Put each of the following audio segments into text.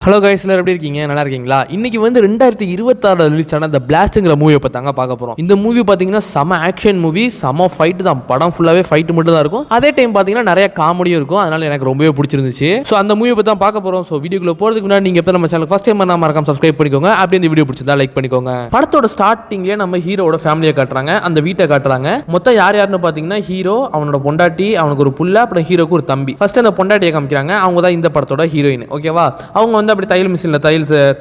Hello guys, எல்லாரும் எப்படி இருக்கீங்க? நல்லா இருக்கீங்களா? இன்னைக்கு வந்து 2026 ரிலீஸ் ஆன The Blastங்கிற மூவியை பத்தாங்க பார்க்க போறோம். இந்த மூவி பார்த்தீங்கன்னா செம ஆக்ஷன் மூவி, செம ஃபைட் தான். படம் ஃபுல்லாவே ஃபைட் மட்டும் தான் இருக்கும். அதே டைம் பார்த்தீங்கன்னா நிறைய காமெடியும் இருக்கும். அதனால எனக்கு ரொம்பவே பிடிச்சிருந்துச்சு. ஸோ அந்த மூவியை பற்றி தான் பார்க்க போறோம். ஸோ வீடியோக்குள்ள போறதுக்கு முன்னாடி நீங்க எப்போ நம்ம சேனல் ஃபர்ஸ்ட் டைம் பண்ணாம மறக்காம சப்ஸ்கிரைப் பண்ணிக்கோங்க. அப்படியே இந்த வீடியோ பிடிச்சிருந்தா லைக் பண்ணிக்கோங்க. படத்தோட ஸ்டார்டிங்லேயே நம்ம ஹீரோட ஃபேமிலியை காட்டுறாங்க, அந்த வீட்டை காட்டுறாங்க. மொத்தம் யார் யாருன்னு பார்த்தீங்கன்னா ஹீரோ, அவனோட பொண்டாட்டி, அவனுக்கு ஒரு புள்ள, அப்புறம் ஹீரோக்கு ஒரு தம்பி. ஃபர்ஸ்ட் அந்த பொண்டாட்டியை காமிக்கிறாங்க. அவங்க தான் இந்த படத்தோட ஹீரோயின். ஓகேவா? அவங்க வந்து அப்படி தையல் மிஷினில்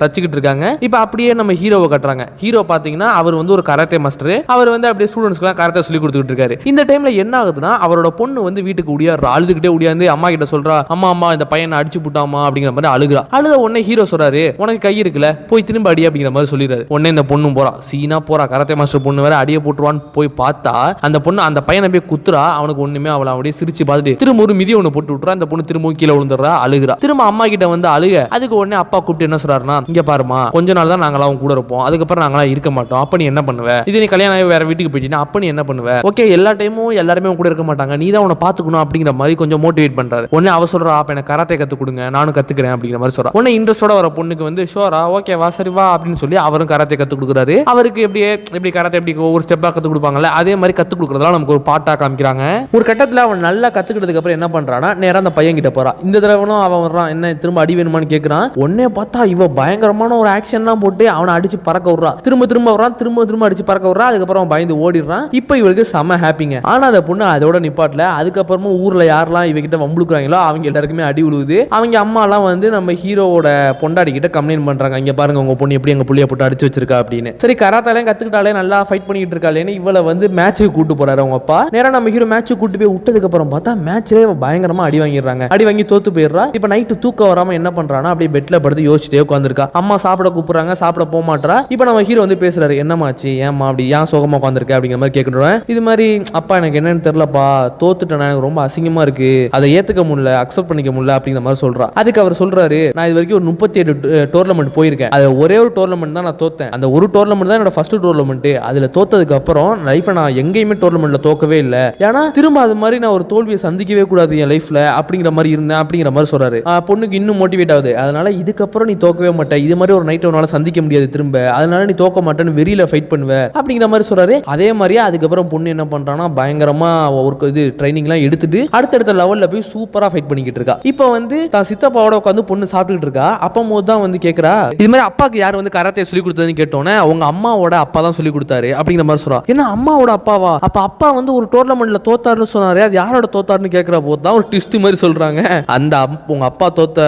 தச்சிக்கிட்டு இருக்காங்க. இப்போ அப்படியே நம்ம ஹீரோவை கட்டுறாங்க. ஹீரோ பாத்தீங்கன்னா அவர் வந்து ஒரு கராத்தே மாஸ்டர். அவர் வந்து அப்படியே ஸ்டூடெண்ட்ஸ்க்குலாம் கராத்தே சொல்லி கொடுத்துட்டு இருக்காரு. இந்த டைம்ல என்ன ஆகுதுன்னா, அவரோட பொண்ணு வந்து வீட்டுக்கு உடியாடுறா, அழுதுகிட்டே உடியாந்து அம்மா கிட்ட சொல்றா, அம்மா இந்த பையனை அடிச்சு புட்டாமா அப்படிங்கிற மாதிரி அழுகுறா. அழுத உடனே ஹீரோ சொல்றாரு, உனக்கு கை இருக்குல்ல, போய் திரும்ப அடி அப்படிங்கிற மாதிரி சொல்லிடுறாரு. உடனே இந்த பொண்ணும் போறா, சீனா போறா, கராத்தே மாஸ்டர் பொண்ணு வேற அடியை போட்டுருவான்னு போய் பார்த்தா அந்த பொண்ணு அந்த பையனை போய் குத்துறா. அவனுக்கு ஒண்ணுமே அவளை அப்படியே சிரிச்சு பார்த்துட்டு திரும்ப ஒரு மிதி ஒன்று போட்டு விட்டுறா. அந்த பொண்ணு திரும்ப கீழே விழுந்துடுறா, அழுகுறா. திரும்ப அம்மா கிட்ட வந்து அழுக. அதுக்கு உடனே அப்பா கூப்பிட்டு என்ன சொல்றாருன்னா, இங்க பாருமா, கொஞ்ச நாள் தான் நாங்களாம் கூட இருப்போம், அதுக்கப்புறம் நாங்களாம் இருக்க மாட்டோம். அப்ப நீ என்ன பண்ணுவ? இது நீ கல்யாணம் ஆகி வேற வீட்டுக்கு போயிட்டீங்கன்னா அப்ப நீ என்ன பண்ணுவ? ஓகே, எல்லா டைமும் எல்லாருமே கூட இருக்க மாட்டாங்க, நீ தான் உன்னை பாத்துக்கணும் அப்படிங்கிற மாதிரி கொஞ்சம் மோட்டிவேட் பண்றாரு. உடனே அவ சொல்றா, அப்ப எனக்கு கராத்தே கத்து கொடுங்க, நானும் கத்துக்கிறேன் அப்படிங்கிற மாதிரி சொல்றா. உடனே இன்ட்ரெஸ்டோட வர பொண்ணுக்கு வந்து ஷோரா, ஓகே வா, சரி வா அப்படின்னு சொல்லி அவரும் கராத்தே கத்து கொடுக்குறாரு. அவருக்கு எப்படி கராத்தே எப்படி ஒரு ஸ்டெப்பா கத்து கொடுப்பாங்கல்ல, அதே மாதிரி கத்து கொடுக்கறதால நமக்கு ஒரு பாட்டா காமிக்கிறாங்க. ஒரு கட்டத்துல அவன் நல்லா கத்துக்கிட்டதுக்கு அப்புறம் என்ன பண்றானா, நேரா அந்த பையன் கிட்ட போறா. இந்த தடவைனும் அவன் வர்றான், என்ன திரும்ப அடி வேணுமான்னு கேட்கறான். உடனே பார்த்தா இவ பயங்கரமான ஒரு ஆக்ஷன்லாம் போட்டு அவனை அடிச்சு பறக்க விடுறான். திரும்ப வர்றான், திரும்ப அடிச்சு பறக்க விடுறான். அதுக்கப்புறம் அவன் பயந்து ஓடிடுறான். இப்போ இவளுக்கு செம ஹாப்பிங்க. ஆனா அந்த பொண்ணு அதோட நிப்பாட்டல. அதுக்கப்புறமும் ஊர்ல யாரெல்லாம் இவகிட்ட வம்புழுக்குறாங்களோ அவங்க எல்லாருக்குமே அடி விழுவுது. அவங்க அம்மா எல்லாம் வந்து நம்ம ஹீரோவோட பொண்டாடி கிட்ட கம்ப்ளைண்ட் பண்றாங்க, இங்க பாருங்க உங்க பொண்ணு எப்படி எங்க புள்ளைய போட்டு அடிச்சு வச்சிருக்கா அப்படின்னு. சரி, கராத்தாலே கத்துக்கிட்டாலே, நல்லா ஃபைட் பண்ணிட்டு இருக்காளேன்னு இவளை வந்து மேட்சுக்கு கூட்டு போறாரு அவங்க அப்பா. நேரா நம்ம ஹீரோ மேட்சுக்கு கூட்டு போய் விட்டதுக்கு அப்புறம் பார்த்தா மேட்ச்லயே பயங்கரமா அடி வாங்கிடுறாங்க. அடி வாங்கி தோத்து போயிடுறா. இப்ப நைட்டு தூக்கம் வராம என்ன பண்றானா, அப்படியே பெட்ல படுத்து யோசிச்சுட்டே உட்காந்துருக்கா. அம்மா சாப்பிட கூப்பிடுறாங்க, சாப்பிட போக மாட்டா. இப்போ நம்ம ஹீரோ வந்து பேசுறாரு, என்னமாச்சு, ஏமா அப்படி ஏன் சோகமா உட்காந்துருக்க அப்படிங்கிற மாதிரி கேட்குறேன். இது மாதிரி அப்பா எனக்கு என்னன்னு தெரியலப்பா, தோத்துட்டேன், எனக்கு ரொம்ப அசிங்கமா இருக்கு, அதை ஏத்துக்க முடியல, அக்செப்ட் பண்ணிக்க முடியல அப்படிங்கிற மாதிரி சொல்றா. அதுக்கு அவர் சொல்றாரு, நான் இது வரைக்கும் ஒரு 38 டோர்னமெண்ட் போயிருக்கேன், அது ஒரே ஒரு டோர்னமெண்ட் தான் நான் தோத்தேன், அந்த ஒரு டோர்னமெண்ட் தான் என்னோட ஃபர்ஸ்ட் டோர்னமெண்ட். அதுல தோத்ததுக்கு அப்புறம் லைஃப்ல நான் எங்கேயுமே டோர்னமெண்ட்ல தோக்கவே இல்லை, ஏன்னா திரும்ப அது மாதிரி நான் ஒரு தோல்வியை சந்திக்கவே கூடாது என் லைஃப்ல அப்படிங்கிற மாதிரி இருந்தேன் அப்படிங்கிற மாதிரி சொல்றாரு. பொண்ணுக்கு இன்னும் மோட்டிவேட் ஆகுது. அதனால இதுக்கப்புறம் நீ தோக்கவே மாட்டேன், இது மாதிரி ஒரு நைட் உன்னால சந்திக்க முடியாது திரும்ப, அதனால நீ தோக்க மாட்டேன்னு வெறியில ஃபைட் பண்ணுவ அப்படிங்கிற மாதிரி சொல்றாரு. அதே மாதிரியே அதுக்கப்புறம் பொண்ணு என்ன பண்றானா, பயங்கரமா ஒரு இது ட்ரைனிங்லாம் எடுத்துட்டு அடுத்தடுத்த லெவல்ல போய் சூப்பரா ஃபைட் பண்ணிக்கிட்டு இருக்கா. இப்போ வந்து தான் சித்தப்பாவோட உட்காந்து பொண்ணு சாப்பிட்டுட்டு இருக்கா. அப்போ தான் வந்து கேட்கறா, இது மாதிரி அப்பாக்கு யார் வந்து கராத்தே சொல்லி கொடுத்ததுன்னு கேட்டோன்னே, அவங்க அம்மாவோட அப்பா தான் சொல்லி கொடுத்தாரு அப்படிங்கிற மாதிரி சொல்றா. என்ன அம்மாவோட அப்பாவா? அப்ப அப்பா வந்து ஒரு டோர்னமெண்ட்ல தோத்தாருன்னு சொன்னாரு, அது யாரோட தோத்தாருன்னு கேட்கிற போது தான் ஒரு ட்விஸ்ட் மாதிரி சொல்றாங்க. அந்த உங்க அப்பா தோத்த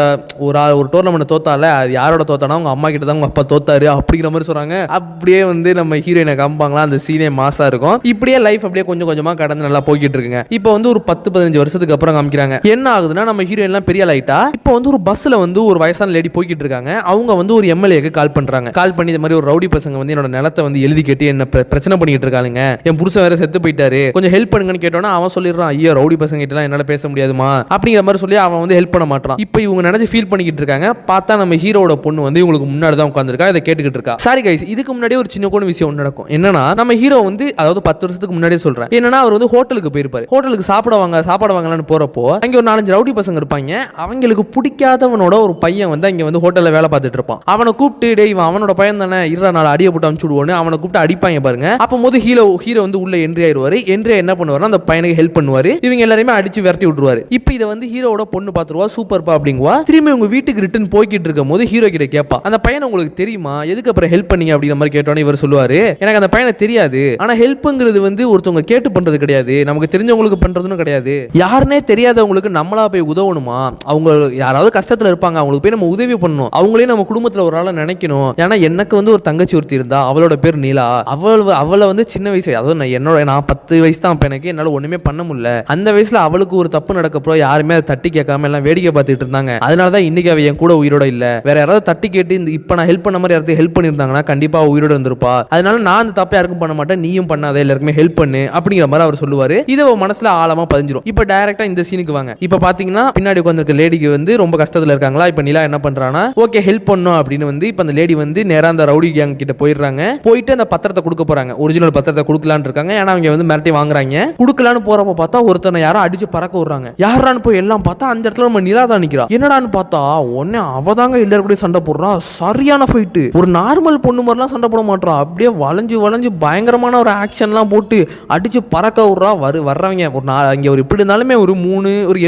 ஒரு டோர்னமெண்ட் தோத்தால, அது யாரோட தோத்தானா உங்க அம்மா கிட்ட தான் உங்க அப்பா தோத்தாரு அப்படிங்கிற மாதிரி சொல்றாங்க. அப்படியே வந்து நம்ம ஹீரோயினை காமிப்பாங்களா, அந்த சீனே மாசா இருக்கும். இப்படியே லைஃப் அப்படியே கொஞ்சம் கொஞ்சமா கடந்து நல்லா போய்கிட்டு இருக்குங்க. இப்போ வந்து ஒரு 10-15 வருஷத்துக்கு அப்புறம் காமிக்கிறாங்க. என்ன ஆகுதுன்னா, நம்ம ஹீரோயின் எல்லாம் பெரிய ஆயிட்டா. இப்போ வந்து ஒரு பஸ்ல வந்து ஒரு வயசான லேடி போய்கிட்டு இருக்காங்க. அவங்க வந்து ஒரு எம்எல்ஏக்கு கால் பண்றாங்க. கால் பண்ணி இந்த மாதிரி ஒரு ரவுடி பசங்க வந்து என்னோட நிலத்தை வந்து எழுதி கேட்டு என்ன பிரச்சனை பண்ணிட்டு இருக்காங்க, என் புருஷன் வேற செத்து போயிட்டாரு, கொஞ்சம் ஹெல்ப் பண்ணுங்கன்னு கேட்டோன்னா அவன் சொல்லிடுறான், ஐயோ ரவுடி பசங்க கிட்ட என்னால பேச முடியாதுமா அப்படிங்கிற மாதிரி சொல்லி அவன் வந்து ஹெல்ப் பண்ண மாட்டான். இப்போ இவங்க நினைச்சு ஃபீல் பண்ணிக்கிட்டு இருக்காங்க. பார்த்தா நம்ம ஹீரோட பொண்ணு வந்து இவங்களுக்கு முன்னாடி தான் உட்காந்துருக்கா, இதை கேட்டுக்கிட்டு இருக்கா. சாரி கைஸ், இதுக்கு முன்னாடி ஒரு சின்ன கூட விஷயம் நடக்கும். என்னன்னா, நம்ம ஹீரோ வந்து அதாவது 10 வருஷத்துக்கு முன்னாடியே சொல்றேன், என்னன்னா அவர் வந்து ஹோட்டலுக்கு போயிருப்பாரு. ஹோட்டலுக்கு சாப்பாடு வாங்கலாம்னு போறப்போ அங்க ஒரு 4-5 ரவுடி பசங்க இருப்பாங்க. அவங்களுக்கு பிடிக்காதவனோட ஒரு பையன் வந்து அங்க வந்து ஹோட்டல்ல வேலை பார்த்துட்டு இருப்பான். அவனை கூப்பிட்டு, டேய் இவன் அவனோட பையன் தானே, இருற நாள் அடியை போட்டு அனுப்பிச்சுடுவோன்னு அவனை கூப்பிட்டு அடிப்பாங்க பாருங்க. அப்போது ஹீரோ வந்து உள்ள என்ட்ரி ஆயிடுவாரு. என்ட்ரி என்ன பண்ணுவாரு, அந்த பையனுக்கு ஹெல்ப் பண்ணுவாரு. இவங்க எல்லாரையுமே அடிச்சு விரட்டி விட்டுருவாரு. இப்போ இதை வந்து ஹீரோட பொண்ணு பார்த்துருவா, சூப்பர்ப்பா அப்படிங்குவா. திரும்பி உங்க வீட்டுக்கு ரிட்டர்ன் போய்கிட்டு இருக்கும் போது ஹீரோ கிட்ட கேட்பா, அந்த பையனை உங்களுக்கு தெரியுமா, எதுக்கு அப்புறம் ஹெல்ப் பண்ணீங்க அப்படிங்கிற மாதிரி கேட்டோன்னே இவர் சொல்லுவாரு, எனக்கு அந்த பையனை தெரியாது, ஆனா ஹெல்ப்ங்கிறது வந்து ஒருத்தவங்க கேட்டு பண்றது கிடையாது, நமக்கு தெரிஞ்சவங்களுக்கு பண்றதுன்னு கிடையாது, யாருன்னே தெரியாதவங்களுக்கு நம்மளா போய் உதவணுமா, அவங்க யாராவது கஷ்டத்துல இருப்பாங்க, அவங்களுக்கு போய் நம்ம உதவி பண்ணணும், அவங்களே நம்ம குடும்பத்துல ஒரு ஆளை நினைக்கணும். ஏன்னா எனக்கு வந்து ஒரு தங்கச்சி ஒருத்தி இருந்தா, அவளோட பேர் நீலா, அவளை வந்து சின்ன வயசு, அதாவது நான் 10 வயசு தான் எனக்கு, என்னால ஒண்ணுமே பண்ண முடியல, அந்த வயசுல அவளுக்கு ஒரு தப்பு நடக்கப்போ யாருமே அதை தட்டி கேட்காம எல்லாம் வேடிக்கை பார்த்துட்டு இருந்தாங்க. அதனாலதான் இன்னைக்கு அவ என் கூட உயிரோட இல்ல, வேற யாராவது தட்டி கேட்டு இப்ப நான் ஹெல்ப் பண்ண மாதிரி யாராவது ஹெல்ப் பண்ணிருந்தாங்கன்னா கண்டிப்பா உயிரோட இருந்திருப்பா, அதனால நான் அந்த தப்பை யாருக்கும் பண்ண மாட்டேன், நீயும் பண்ணாத, எல்லாருக்குமே ஹெல்ப் பண்ணு அப்படிங்கிற மாதிரி அவர் சொல்லுவாரு. இதை மனசுல ஆழமா பதிஞ்சிரும். இப்ப டைரக்டா இந்த சீனுக்கு வாங்க. இப்ப பாத்தீங்கன்னா பின்னாடி உட்கார்ந்திருக்க லேடிக்கு வந்து ரொம்ப கஷ்டத்துல இருக்காங்களா. இப்ப நிலா என்ன பண்றானா, ஓகே ஹெல்ப் பண்ணும் அப்படின்னு வந்து இப்ப அந்த லேடி வந்து நேரா அந்த ரவுடி கேங் கிட்ட போயிடுறாங்க. போயிட்டு அந்த பத்திரத்தை கொடுக்க போறாங்க, ஒரிஜினல் பத்திரத்தை கொடுக்கலான்னு இருக்காங்க. ஏன்னா அவங்க வந்து மிரட்டி வாங்குறாங்க. கொடுக்கலான்னு போறப்ப பார்த்தா ஒருத்தனை யாரோ அடிச்சு பறக்க விடுறாங்க. யாரான்னு போய் எல்லாம் பார்த்தா அந்த இடத்துல நம்ம நிலா தான் நிக்கிறா. என்னடான்னு பார்த்தா உடனே அவதாங்க எல்லாரும் கூட சண்டை போடுறா. சரியான ஃபைட்டு. ஒரு நார்மல் பொண்ணு மாதிரிலாம் சண்டை போட மாட்டான். அப்படியே வளைஞ்சு வளைஞ்சு பயங்கரமான ஒரு ஆக்ஷன்லாம் போட்டு அடிச்சு பறக்க விட்றா. வர்றவங்க இங்க ஒரு இப்படி இருந்தாலுமே ஒரு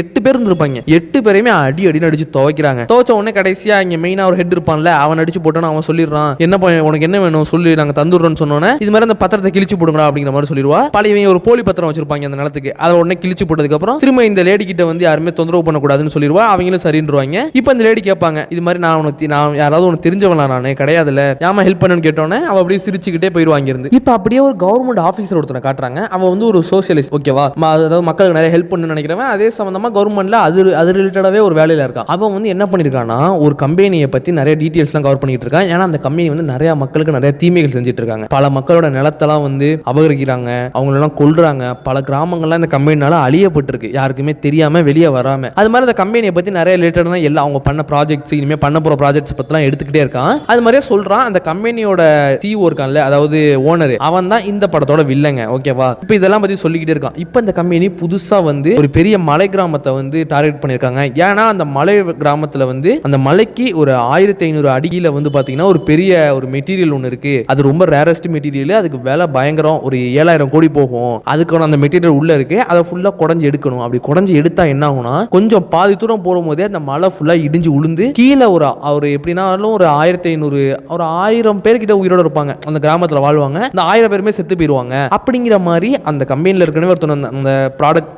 8 பேர் இருந்திருப்பாங்க. 8 பேரையுமே அடின்னு அடிச்சு துவைக்கிறாங்க. துவைச்ச உடனே கடைசியா இங்க மெயினா ஒரு ஹெட் இருப்பான்ல, அவன் அடிச்சு போட்டான்னு அவன் சொல்லிடுறான், என்ன உனக்கு என்ன வேணும் சொல்லி நாங்க தந்துடுறோம்னு சொன்னோன்னே, இது மாதிரி அந்த பத்திரத்தை கிழிச்சு போடுங்கடா அப்படிங்கிற மாதிரி சொல்லிடுவா. பழைய ஒரு போலி பத்திரம் வச்சிருப்பாங்க அந்த நிலத்துக்கு. அதை உடனே கிழிச்சு போட்டதுக்கு அப்புறம் திரும்ப இந்த லேடி கிட்ட வந்து யாருமே தொந்தரவு பண்ணக்கூடாதுன்னு சொல்லிடுவா. அவங்களும் சரின்றுவாங்க. இப்போ இந்த லேடி கேட்பாங்க, இது மாதிரி நான் யாராவது உனக்கு தெரிஞ்சவனா நானே கிடையாதுல்ல, ஏமா ஹெல்ப் பண்ணுன்னு கேட்டோன்னே அவ அப்படியே சிரிச்சுக்கிட்டே போயிடுவாங்க இருந்து. இப்போ அப்படியே ஒரு கவர்மெண்ட் ஆஃபீஸர் ஒருத்தனை காட்டுறாங்க. அவன் வந்து ஒரு சோசியலிஸ்ட், ஓகேவா, அதாவது மக்களுக்கு நிறைய ஹெல்ப் பண்ணு நினைக்கிறவன். அதே சம்பந்தமா கவர்மெண்ட்ல அது ரிலேட்டடாவே ஒரு வேலையில இருக்கான். அவன் வந்து என்ன பண்ணிருக்கான்னா, ஒரு கம்பெனியை பத்தி நிறைய டீடைல்ஸ்லாம் கவர் பண்ணிட்டு இருக்கான். ஏன்னா அந்த கம்பெனி வந்து நிறைய மக்களுக்கு நிறைய தீமைகள் செஞ்சுட்டு இருக்காங்க. பல மக்களோட நிலத்தெல்லாம் வந்து அபகரிக்கிறாங்க, அவங்களெல்லாம் கொல்றாங்க. பல கிராமங்கள்லாம் இந்த கம்பெனினால அழியப்பட்டிருக்கு, யாருக்குமே தெரியாம வெளியே வராம. அது மாதிரி அந்த கம்பெனியை பத்தி நிறைய ரிலேட்டடான எல்லாம் அவங்க பண்ண ப்ராஜெக்ட்ஸ், இனிமே பண்ண போற ப்ராஜெக்ட்ஸ் பத்திலாம் எடுத்துக்கிட்டே இருக்கான். அது மாதிரியே சொல்றான். அந்த கம்பெனியோட சிஇஓ இருக்கான்ல, அதாவது ஓனர், அவன் தான் இந்த படத்தோட வில்லங்க, ஓகேவா. இப்போ இதெல்லாம் பத்தி சொல்லிக்கிட்டே இருக்கான். இப்போ இந்த கம்பெனி புதுசா வந்து ஒரு பெரிய மலை கிராமத்தை வந்து டார்கெட் பண்ணிருக்காங்க. ஏன்னா அந்த மலை கிராமத்துல வந்து அந்த மலைக்கு ஒரு 1500 அடியில வந்து பாத்தீங்கன்னா ஒரு பெரிய ஒரு மெட்டீரியல் ஒன்று இருக்கு. அது ரொம்ப ரேரஸ்ட் மெட்டீரியல். அதுக்கு விலை பயங்கரம், ஒரு 7000 கோடி போகும். அதுக்கான அந்த மெட்டீரியல் உள்ள இருக்கு. அதை ஃபுல்லா குடஞ்சு எடுக்கணும். அப்படி குடஞ்சு எடுத்தா என்ன ஆகும்னா, கொஞ்சம் பாதி தூரம் போகும் போதே அந்த மலை ஃபுல்லா இடிஞ்சு உளுந்து கீழே ஒரு எப்படின்னாலும் ஒரு 1500 ஒரு 1000 பேர்கிட்ட உயிரோட இருப்பாங்க. அந்த கிராமத்துல வாழ்வாங்க. அந்த 1000 பேருமே செத்து போயிருவாங்க. அப்படிங்கிற மாதிரி அந்த கம்பெனில இருக்கவே ஒருத்தன் அந்த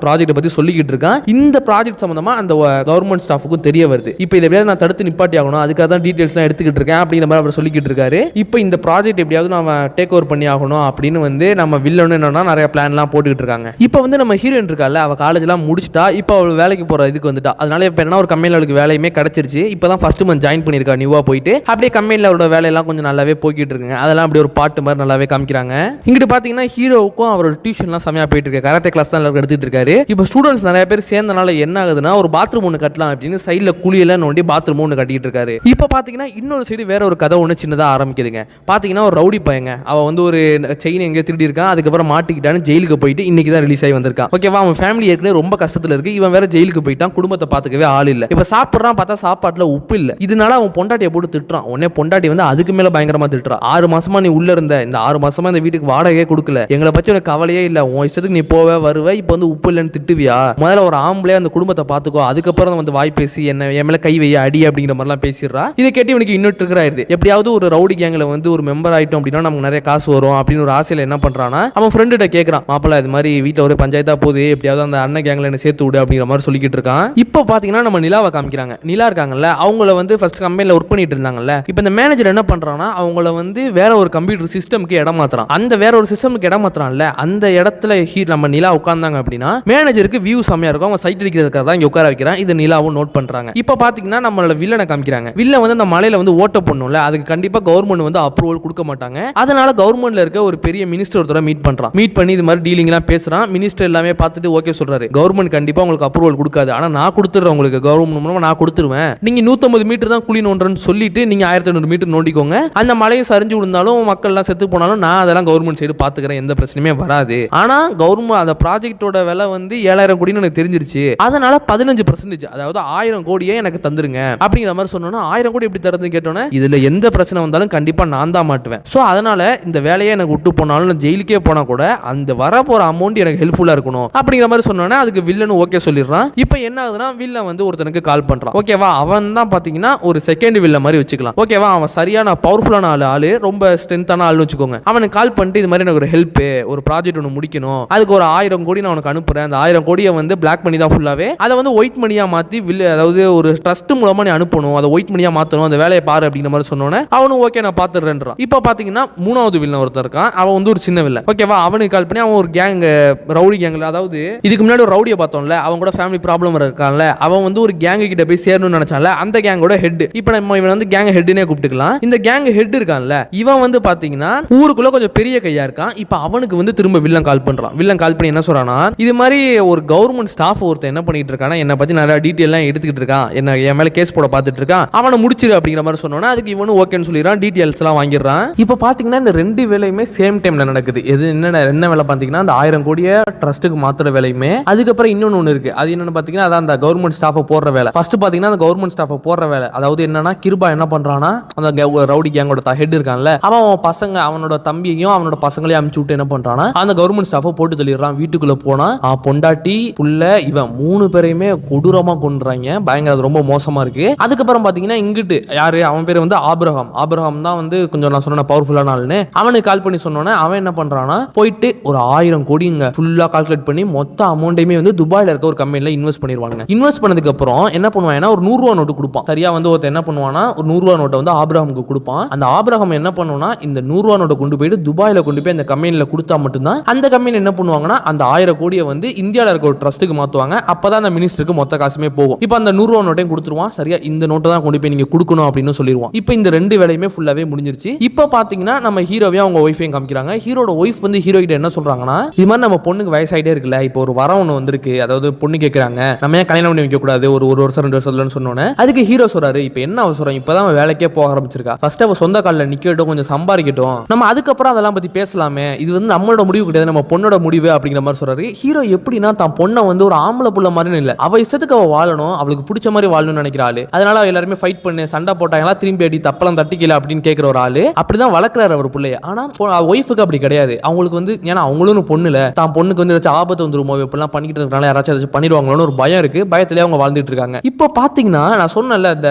ப்ராஜெக்ட் பத்தி சொல்லிக்கிட்டு இருக்கான். இந்த ப்ராஜெக்ட் சம்பந்தமா அந்த கவர்மெண்ட் ஸ்டாஃபுக்கும் தெரிய வருது. இப்போ இதை எப்படியாவது நான் தடுத்து நிப்பாட்டி ஆகணும், அதுக்காக தான் டீடைல்ஸ்லாம் எடுத்துக்கிட்டு இருக்கேன் அப்படிங்கிற மாதிரி அவர் சொல்லிக்கிட்டு இருக்காரு. இப்போ இந்த ப்ராஜெக்ட் எப்படியாவது நம்ம டேக் ஓவர் பண்ணி ஆகணும் அப்படின்னு வந்து நம்ம வில்லனும் என்னன்னா நிறைய பிளான்லாம் போட்டுக்கிட்டு இருக்காங்க. இப்போ வந்து நம்ம ஹீரோயின் இருக்கால, அவ காலேஜ்லாம் முடிச்சிட்டா. இப்போ அவள் வேலைக்கு போற இதுக்கு வந்துட்டா. அதனால இப்போ என்ன ஒரு கம்பெனில அவளுக்கு வேலையுமே கிடைச்சிருச்சு. இப்போதான் ஃபர்ஸ்ட் மந்த் ஜாயின் பண்ணிருக்கா நியூவா போயிட்டு. அப்படியே கம்பெனில அவரோட வேலையெல்லாம் கொஞ்சம் நல்லாவே போய்கிட்டு இருக்குங்க. அதெல்லாம் அப்படியே ஒரு பாட்டு மாதிரி நல்லாவே காமிக்கிறாங்க. இங்கிட்டு பாத்தீங்கன்னா ஹீரோவுக்கும் அவரோட டியூஷன்லாம் செமையா போயிட்டு இருக்கு. கராத்தே கிளாஸ் தான் எல்லாரும் எடுத்துட்டு இருக்காரு. இப்போ ஸ்டூடெண்ட்ஸ் நிறைய பேர் சேர்ந்தனால என்ன ஆகுதுன்னா, ஒரு பாத்ரூம் ஒன்று கட்டலாம் அப்படின்னு சைட்ல குழியெல்லாம் நோண்டி பாத்ரூம் ஒன்று கட்டிட்டு இருக்காரு. இப்போ பாத்தீங்கன்னா இன்னொரு சைடு வேற ஒரு கதை ஒன்று சின்னதாக ஆரம்பிக்குதுங்க. பாத்தீங்கன்னா ஒரு ரவுடி பையங்க, அவ வந்து ஒரு செயின் எங்கே திருடி இருக்கான். அதுக்கப்புறம் மாட்டிக்கிட்டான்னு ஜெயிலுக்கு போயிட்டு இன்னைக்கு தான் ரிலீஸ் ஆகி வந்திருக்கான். ஓகேவா, அவன் ஃபேமிலி ஏற்கனவே ரொம்ப கஷ்டத்துல இருக்கு. இவன் வேற ஜெயிலுக்கு போயிட்டான். குடும்பத்தை பாத்துக்கவே ஆள் இல்ல. இப்போ சாப்பிட்றான், பார்த்தா சாப்பாட்டுல உப்பு இல்ல. இதனால அவன் பொண்டாட்டியை போட்டு திட்டுறான். உடனே பொண்டாட்டி வந்து அதுக்கு மேல பயங்கரமா திட்டுறான். 6 மாசமா நீ உள்ள இருந்த, இந்த 6 மாசமா இந்த வீட்டுக்கு வாடகையே கொடுக்கல, எங்களை பத்தி உனக்கு கவலையே இல்ல, உன் இஷ்டத்துக்கு நீ போவ வருவ, இப்போ வந்து உப்பு இல்லைன்னு திட்டுவியா? முதல்ல ஒரு ஆம்பளை அந்த குடும்பத்தை பாத்துக்கோ, அதுக்கப்புறம் வந்து வாய் பேசி என்ன என் மேல கை வைய அடி அப்படிங்கிற மாதிரிலாம் பேசிடுறா. இதை கேட்டு இவனுக்கு இன்னும் ட்ரிகர் ஆயிருது. எப்படியாவது ஒரு ரவுடி கேங்ல வந்து ஒரு மெம்பர் ஆயிட்டோம் அப்படின்னா நமக்கு நிறைய காசு வரும் அப்படின்னு ஒரு ஆசையில என்ன பண்றானா, அவன் ஃப்ரெண்டுகிட்ட கேட்கறான், மாப்பிள்ள இது மாதிரி வீட்டில் ஒரு பஞ்சாயத்தா போகுது, எப்படியாவது அந்த அண்ணன் கேங்ல என்ன சேர்த்து விடு அப்படிங்கிற மாதிரி சொல்லிக்கிட்டு இருக்கான். இப்போ பாத்தீங்கன்னா நம்ம நிலாவை காமிக்கிறாங்க. நிலா இருக்காங்கல்ல, அவங்கள வந்து ஃபர்ஸ்ட் கம்பெனில ஒர்க் பண்ணிட்டு இருந்தாங்கல்ல. இப்போ இந்த மேனேஜர் என்ன பண்றானா, அவங்கள வந்து வேற ஒரு கம்ப்யூட்டர் சிஸ்டம்க்கு இடம் மாத்துறான். அந்த வேற ஒரு சிஸ்டம்க்கு இடம் மாத்துறான்ல, அந்த இடத்துல நம்ம நிலா உட்கார்ந்தாங்க அப்படின்னா மேனேஜருக்கு வியூ செமையா இருக்கும். அவங்க சைட் அடிக்கிறதுக்காக தான் இங்க உட்கார வைக்கிறான். இது நிலாவும் நோட் பண்றாங்க. இப்போ பாத்தீங்கன்னா நம்மளோட வில்லனை காமிக்கிறாங்க. வில்லன் வந்து அந்த மலையில வந்து ஓட்ட பண்ணும்ல, அதுக்கு கண்டிப்பா கவர்மெண்ட் வந்து அப்ரூவல் கொடுக்க மாட்டாங்க. அதனால கவர்மெண்ட்ல இருக்க ஒரு பெரிய மினிஸ்டர் ஒருத்தர மீட் பண்றான். மீட் பண்ணி இது மாதிரி டீலிங் எல்லாம் பேசுறான். மினிஸ்டர் எல்லாமே பார்த்துட்டு ஓகே சொல்றாரு. கவர்மெண்ட் கண்டிப்பா உங்களுக்கு அப்ரூவல் கொடுக்காது, ஆனா நான் கொடுத்துறேன், உங்களுக்கு கவர்மெண்ட் மூலமா நான் கொடுத்துருவேன். நீங்க 150 மீட்டர் தான் குழி நோண்டுறேன்னு சொல்லிட்டு நீங்க 1500 மீட்டர் நோண்டிக்கோங்க. அந்த மலையை சரிஞ்சு விழுந்தாலும் மக்கள் எல்லாம் செத்து போனாலும் நான் அதெல்லாம் கவர்மெண்ட் சைடு பாத்துக்கிறேன், எந்த பிரச்சனையுமே வராது. ஆனா கவர்மெண்ட் அந்த ப்ராஜெக்டோட விலை வந்து 7000 கோடின்னு எனக்கு தெரிஞ்சிருச்சு. அதனால 15%, அதாவது 1000 கோடியே எனக்கு தந்துருங்க அப்படிங்கிற மாதிரி சொன்னோன்னா, 1000 கோடி எப்படி தரதுன்னு கேட்டோன்னே, இதுல எந்த பிரச்சனை வந்தாலும் கண்டிப்பா நான் தான் மாட்டுவேன். சோ அதனால இந்த வேலையை எனக்கு விட்டு போனாலும் ஜெயிலுக்கே போனா கூட அந்த வர போற அமௌண்ட் எனக்கு ஹெல்ப்ஃபுல்லா இருக்கணும் அப்படிங்கிற மாதிரி சொன்னோன்னே அதுக்கு வில்லனும் ஓகே சொல்லிடுறான். இப்போ என்ன ஆகுதுன்னா, வில்லன் வந்து ஒருத்தனுக்கு கால் பண்றான். ஓகேவா, அவன் தான் பாத்தீங்கன்னா ஒரு செகண்ட் வில்லன் மாதிரி வச்சுக்கலாம். ஓகேவா, அவன் சரியான பவர்ஃபுல்லான ஆளு, ரொம்ப ஸ்ட்ரென்த்தான ஆள்னு வச்சுக்கோங்க. அவனுக்கு கால் பண்ணிட்டு இது மாதிரி எனக்கு ஒரு ஹெல்ப், ஒரு ப்ராஜெக்ட் ஒன்று முடிக்கணும், அதுக்கு ஒரு 1000 கோடி நான் உனக்கு அனுப்புறேன். அந்த 1000 கோடியை வந்து பிளாக் பண்ணி தான் ஃபுல்லாவே அதை வந்து ஒயிட் மணியா மாத்தி அதாவது ஒரு ட்ரஸ்ட் மூலமா நீ அனுப்பணும், அதை ஒயிட் மணியா மாத்தணும், அந்த வேலையை பாரு அப்படிங்கிற மாதிரி சொன்னோன்னே அவனும் ஓகே நான் பாத்துறேன்றான். இப்போ பாத்தீங்கன்னா 3வது வில்லன் ஒருத்தர் இருக்கான். அவன் வந்து ஒரு சின்ன வில்லன். ஓகேவா, அவனுக்கு கால் பண்ணி அவன் ஒரு கேங், ரவுடி கேங்ல, அதாவது இதுக்கு முன்னாடி ஒரு ரவுடியை பார்த்தோம்ல, அவன் கூட ஃபேமிலி ப்ராப்ளம் இருக்கான்ல, அவன் வந்து ஒரு கேங் கிட்ட போய் சேரணும்னு நினைச்சான்ல, அந்த கேங்கோட ஹெட். இப்போ நம்ம இவன் வந்து கேங் ஹெட்னே கூப்பிட்டுக்கலாம். இந்த கேங் ஹெட் இருக்கான்ல, இவன் வந்து பாத்தீங்கன்னா ஊருக்குள்ள கொஞ்சம் பெரிய கையா இருக்கான். இப்போ அவனுக்கு வந்து திரும்ப வில்லன் கால் பண்றான். வில்லன் கால் பண்ணி என்ன சொல்றானா, இது மாதிரி ஒரு கவர்மெண்ட் ஸ்டாஃப் ஒருத்தர் என்ன பண்ணிட்டு இருக்கானா, என்ன பத்தி நிறைய டீடைல் எல்லாம் எடுத்துக்கிட்டு இருக்கான், என்ன என் மேல கேஸ் போட பார்த்துட்டு இருக்கான், அவனை முடிச்சிரு அப்படிங்கிற மாதிரி சொன்னோன்னா அதுக்கு இவனும் ஓகேன்னு சொல்லிடுறான். டீடைல்ஸ் எல்லாம் வாங்கிடுறான். இப்போ பாத்தீங்கன்னா இந்த 2 வேலையுமே சேம் டைம்ல நடக்குது. எது என்ன வேலை பாத்தீங்கன்னா, அந்த 1000 கோடியை ட்ரஸ்ட்டுக்கு மாத்துற வேலையுமே, அதுக்கப்புறம் இன்னொன்னு ஒன்று இருக்கு. அது என்னன்னு பாத்தீங்கன்னா, அதான் அந்த கவர்மெண்ட் ஸ்டாஃபை போடுற வேலை. ஃபர்ஸ்ட் பாத்தீங்கன்னா அந்த கவர்மெண்ட் ஸ்டாஃப் ஸ்டாஃபை போடுற வேலை. அதாவது என்னன்னா கிருபா என்ன பண்றானா அந்த ரவுடி கேங்கோட ஹெட் இருக்கான்ல அவன் பசங்க அவனோட தம்பியையும் அவனோட பசங்களையும் அமுச்சு விட்டு என்ன பண்றானா அந்த கவர்மெண்ட் ஸ்டாஃபை போட்டு தள்ளிடுறான். வீட்டுக்குள்ள போனா பொண்டாட்டி புள்ள இவன் 3 பேரையுமே கொடூரமா கொண்டுறாங்க. பயங்கர ரொம்ப மோசமா இருக்கு. அதுக்கப்புறம் பாத்தீங்கன்னா இங்கிட்டு யாரு அவன் பேர் வந்து ஆபிரகாம் தான் வந்து கொஞ்சம் நான் சொன்ன பவர்ஃபுல்லான ஆளுன்னு அவனுக்கு கால் பண்ணி சொன்னோன்னே அவன் என்ன பண்றானா போயிட்டு ஒரு 1000 கோடிங்க ஃபுல்லா கால்குலேட் பண்ணி மொத்த அமௌண்ட்டையுமே வந்து துபாயில இருக்க ஒரு கம்பெனில இன்வெஸ்ட் பண்ணிடுவாங்க. இன்வெஸ்ட் பண்ணதுக்கு அப்புறம் என்ன பண்ணுவாங்கன்னா ஒரு 100 ரூபா நோட்டு கொடுப்பான். சரியா வந்து ஒருத்தர் என்ன பண்ணுவானா ஒரு 100 ரூபா நோட்டை வந்து ஆபிரகாமுக்கு கொடுப்பான். அந்த ஆபிரகாம் என்ன பண்ணுவானா இந்த 100 ரூபா நோட்டை கொண்டு போயிட்டு துபாயில கொண்டு போய் அந்த கம்பெனில கொடுத்தா மட்டும்தான் அந்த கம்பெனி என்ன பண்ணுவாங்கன்னா அந்த 1000 கோடியை வந்து இந்தியாவில் இருக்க ஒரு ட்ரஸ்ட்டுக்கு மாத்துவாங்க. அப்பதான் அந்த மினிஸ்டருக்கு மொத்த காசுமே போகும். இப்போ அந்த 100 ரூபா நோட்டையும் கொடுத்துருவான். சரியா இந்த நோட்டை தான் கொண்டு போய் நீங்க கொடுக்கணும் அப்படின்னு சொல்லிடுவான். இப்போ இந்த 2 வேலையுமே ஃபுல்லாவே முடிஞ்சிருச்சு. இப்போ பாத்தீங்கன்னா நம்ம ஹீரோவையும் அவங்க ஒய்ஃபையும் காமிக்கிறாங்க. ஹீரோட ஒய்ஃப் வந்து ஹீரோ கிட்ட என்ன சொல்றாங்கன்னா இது மாதிரி நம்ம பொண்ணுக்கு வயசாயிட்டே இருக்குல்ல இப்போ ஒரு வரம் ஒன்று வந்திருக்கு. அதாவது பொண்ணு கேட்கறாங்க நம்ம ஏன் கல்யாணம் பண்ணி வைக்க கூடாது ஒரு வருஷம் 2 வருஷம் சொன்னோன்னே அதுக்கு ஹீரோ சொல்றாரு இப்போ என்ன அவசரம் இப்பதான் வேலைக்கே போக ஆரம்பிச்சிருக்கா. ஃபர்ஸ்ட் அவ சொந்த காலில் நிக்கட்டும் கொஞ்சம் சம்பாதிக்கட்டும் நம்ம அதுக்கப்புறம் அதெல்லாம் பத்தி பேசலாமே. இது வந்து நம்மளோட முடிவு கிடையாது நம்ம பொண்ணோட முடிவு அப்படிங்கிற மாதிரி சொல்றாரு. ஹீரோ எப்படின்னா தான் பொண்ணை வந்து ஒரு ஆம்பளை புள்ள மாதிரி இல்ல அவ இஷ்டத்துக்கு அவ வாழணும் அவளுக்கு பிடிச்ச மாதிரி வாழணும்னு நினைக்கிற ஆளு. அதனால எல்லாருமே ஃபைட் பண்ணி சண்டை போட்டாங்களா திரும்பி அடி தப்பலாம் தட்டிக்கல அப்படின்னு கேட்கிற ஒரு ஆளு அப்படிதான் வளர்க்குறாரு அவர் பிள்ளைய. ஆனா ஒய்ஃபுக்கு அப்படி கிடையாது. அவங்களுக்கு வந்து ஏன்னா அவங்களும் பொண்ணுல தான் பொண்ணுக்கு வந்து ஏதாச்சும் ஆபத்து வந்துருமோ இப்பெல்லாம் பண்ணிக்கிட்டு இருக்கனால யாராச்சும் ஏதாச்சும் பண்ணிடுவாங்களோன்னு ஒரு பயம் இருக்கு. பயத்திலே அவங்க வாழ்ந்துட்டு இருக்காங்க. இப்போ பாத்தீங்கன்னா நான் சொன்னல இந்த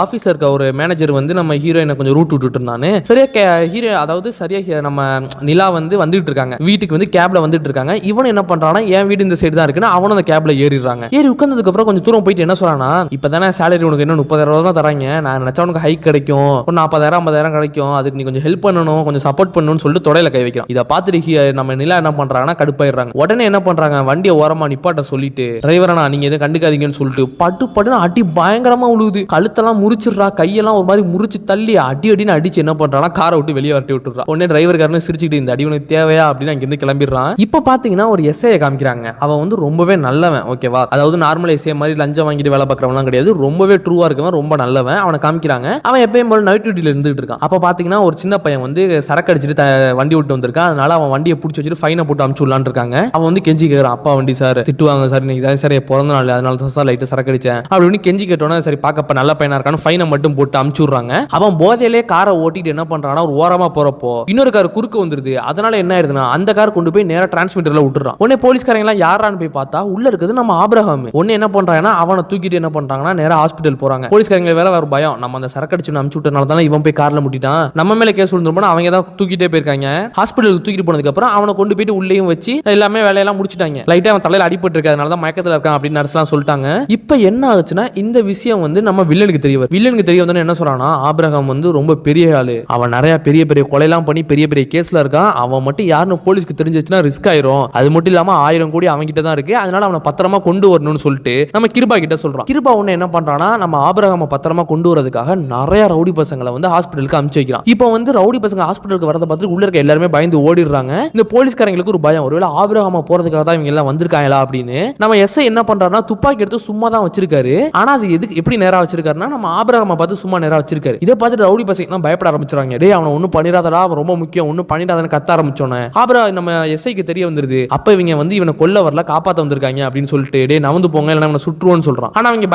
ஆபீஸ்ல இருக்க ஒரு மேனேஜர் வந்து நம்ம ஹீரோயினை கொஞ்சம் ரூட் விட்டுட்டு இருந்தானே சரியா ஹீரோ அதாவது சரியா நம்ம நிலா வந்து வந்துட்டு இருக்காங்க வீட்டுக்கு வந்து கேப்ல வந்துட்டு இருக்காங்க. இவன் என்ன பண்றானா என் வீடு இந்த சைடு தான் இருக்குன்னா அவனும் அந்த கேப்ல ஏறிடுறாங்க. ஏறி உட்கார்ந்ததுக்கு அப்புறம் கொஞ்சம் தூரம் போயிட்டு என்ன சொல்றானா இப்பதானே சேலரி உனக்கு என்ன 30,000 தான் தராங்க நான் நினைச்சா உனக்கு ஹைக் கிடைக்கும் ஒரு 40,000 50,000 கிடைக்கும் அதுக்கு நீ கொஞ்சம் ஹெல்ப் பண்ணணும் கொஞ்சம் சப்போர்ட் பண்ணணும்னு சொல்லிட்டு தொடையில கை வைக்கிறான். இதை பார்த்துட்டு நம்ம நிலா என்ன பண்றாங்கன்னா கடுப்பாயிடுறாங்க. உடனே என்ன பண்றாங்க வண்டியை ஓரமா நிப்பாட்ட சொல்லிட்டு டிரைவரனா நீங்க எதுவும் கண்டுக்காதீங்கன்னு சொல்லிட்டு பட்டு அடி பயங்கரமா உழுவுது. கழுத்தெல்லாம் முறிச்சிடுறா கையெல்லாம் ஒரு மாதிரி முறிச்சு தள்ளி அடின்னு அடிச்சு என்ன பண்றானா காரை விட்டு வெளியே வரட்டி விட்டுறான். உடனே டிரைவர்காரனு சிரிச்சுக்கிட்டு இந்த அடி உனக்கு தேவையா அப்படின்னு அங்கிருந்து கிளம்பிடுறான். இப்ப பாத்தீங்கன்னா ஒரு எஸ்ஐயை காமிக்கிறாங்க. அவன் வந்து ரொம்பவே நல்லவன் ஓகேவா. அதாவது நார்மல் எஸ்ஐ மாதிரி லஞ்சம் வாங்கிட்டு வேலை பார்க்கறவன் கிடையாது. ரொம்பவே ட்ரூவா இருக்கவன் ரொம்ப நல்லவன். அவனை காமிக்கிறாங்க. அவன் எப்பயும் போல நைட் டியூட்டில இருந்துட்டு இருக்கான். அப்ப பாத்தீங்கன்னா ஒரு சின்ன பையன் வந்து சரக்கு அடிச்சுட்டு வண்டி விட்டு வந்திருக்கான். அதனால அவன் வண்டியை பிடிச்சி வச்சுட்டு ஃபைனை போட்டு அமுச்சு விடலான்னு இருக்காங்க. அவன் வந்து கெஞ்சி கேட்கறான் அப்பா வண்டி சார் திட்டுவாங்க சார் நீங்க இதான் சரி பிறந்த நாள் அதனால தான் சார் லைட்டு சரக்கு அடிச்சேன் அப்படின்னு கெஞ்சி கேட்டோன்னா சரி பார்க்கப்ப நல்ல பையனா இருக்கான்னு ஃபைனை மட்டும் போட்டு அமுச்சு விடுறாங்க. அவன் போதையிலே காரை ஓட்டிட்டு என்ன பண்றான்னா ஒரு ஓரமா போறப்போ இன்னொரு கார் குறுக்க வந்துருது. அதனால என்ன ஆயிருதுன்னா அந்த கார் கொண்டு போய் நேரா டிரான்ஸ்மிட்டர்ல விட்டுறான். உடனே போலீஸ்காரங்க எல்லாம் யாரான்னு போய் பார்த்தா உள்ள இருக்குது நம்ம ஆபிரகாம். ஒன்னு என்ன பண்றாங்கன்னா அவனை தூக்கிட்டு என்ன பண்றாங்கன்னா நேரா ஹாஸ்பிட்டல் போறாங்க. போலீஸ்காரங்க வேற ஒரு பயம் நம்ம அந்த சரக்கு அடிச்சு அமுச்சு விட்டனால தானே இவன் போய் கார்ல முட்டிட்டான் நம்ம மேல கேஸ் விழுந்துருப்போம் அவங்க தான் தூக்கிட்டே போயிருக்காங்க. ஹாஸ்பிட்டலுக்கு தூக்கிட்டு போனதுக்கு அப்புறம் அவனை கொண்டு போயிட்டு உள்ளேயும் வச்சு எல்லாமே வேலையெல்லாம் முடிச்சிட்டாங்க. லைட்டா அவன் தலையில அடிபட்டு இருக்கு அதனால தான் மயக்கத்துல இருக்கான் அப்படின்னு நர்ஸ்லாம் சொல்லிட்டாங்க. இப்போ என்ன ஆச்சுன்னா இந்த விஷயம் வந்து நம்ம வில்லனுக்கு தெரிய வரும். வில்லனுக்கு தெரிய வந்தோன்னு என்ன சொல்றானா ஆபிரகாம் வந்து ரொம்ப பெரிய ஆளு அவன் நிறைய பெரிய பெரிய கொலைலாம் பண்ணி பெரிய பெரிய கேஸ்ல இருக்கான். அவன் மட்டும் யாருன்னு போலீஸ்க்கு தெரிஞ்சிச்சுன்னா ரிஸ்க் ஆயிரும். அது மட்டும் இல்லாம 1000 கோடி அவன் கிட்ட தான் இருக்கு. அதனால அவனை பத்திரமா கொண்டு வரணும்னு சொல்லிட்டு நம்ம கிருபா கிட்ட சொல்றான். கிருபா ஒண்ணு என்ன பண்றானா நம்ம ஆபிரகாம பத்திரமா கொண்டு வரதுக்காக நிறைய ரவுடி பசங்களை வந்து ஹாஸ்பிட்டலுக்கு அனுப்பிச்சு வைக்கிறான். இப்போ வந்து ரவுடி பசங்க ஹாஸ்பிட்டலுக்கு வரத பார்த்து உள்ள இருக்க எல்லாருமே பயந்து ஓடிடுறாங்க. இந்த போலீஸ்காரங்களுக்கு ஒரு பயம் ஒருவேளை ஆபிரகாம போறதுக்காக தான் இவங்க எல்லாம் வந்திருக்காங்களா அப்படின்னு. நம்ம எஸ்ஐ என்ன பண்றாருன்னா துப்பாக்கி எடுத்து சும்மா தான் வச்சிருக்காரு. ஆனா அது எதுக்கு எப்படி நேரா வச்சிருக்காருன்னா நம்ம ஆபிரகாம பார்த்து சும்மா நேரா வச்சிருக்காரு. இதை பார்த்துட்டு ரவுடி பசங்க பயப்பட ஆரம்பிச்சாங்க. டேய் அவனை ஒன்னும் பண்ணிடாதடா அவன் ரொம்ப முக்கியம் ஒன்னும் பண்ணிடாதன்னு கத்த ஆரம்பிச்சோன்னே ஆபிரகாம் நம்ம எஸ்ஐக்கு தெரிய வந்துருது. அப்ப இவங்க வந்து இவனை கொல்ல வரல காப்பாத்த வந்திருக்காங்க அப்படின்னு சொல்லிட்டு டே நவந்து போங்க இல்லைன்னா இவனை சுற்றுவோன்னு சொல்றான். ஆனா அவங்க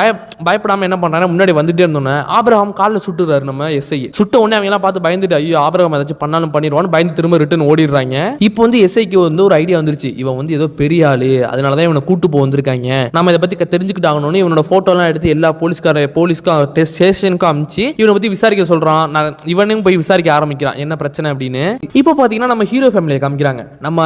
பயப்படாம என்ன பண்றாங்க முன்னாடி வந்துட்டே இருந்தோன்னே ஆபிரகாம் காலில் சுட்டுறாரு நம்ம எஸ்ஐ. சுட்ட உடனே அவங்க எல்லாம் பார்த்து பயந்துட்டு ஐயோ ஆபிரகாம் ஏதாச்சும் பண்ணாலும் பண்ணிடுவான்னு பயந்து திரும்ப ரிட்டர்ன் ஓடிடுறாங்க. இப்போ வந்து எஸ்ஐக்கு வந்து ஒரு ஐடியா வந்துருச்சு இவன் வந்து ஏதோ பெரிய ஆளு அதனாலதான் இவனை கூட்டு போ வந்திருக்காங்க நம்ம இதை பத்தி தெரிஞ்சுக்கிட்டாங்கன்னு இவனோட போட்டோ எல்லாம் எடுத்து எல்லா போலீஸ்க்கும் ஸ்டேஷனுக்கும் அமிச்சு இவனை பத்தி விசாரிக்க சொல்றான். இவனையும் போய் விசாரிக்க ஆரம்பிக்கிறான் என்ன பிரச்சனை அப்படின்னு. இப்போ பாத்தீங்கன்னா நம்ம ஹீரோ ஃபேமிலியை காமிக்கிறாங்க. நம்ம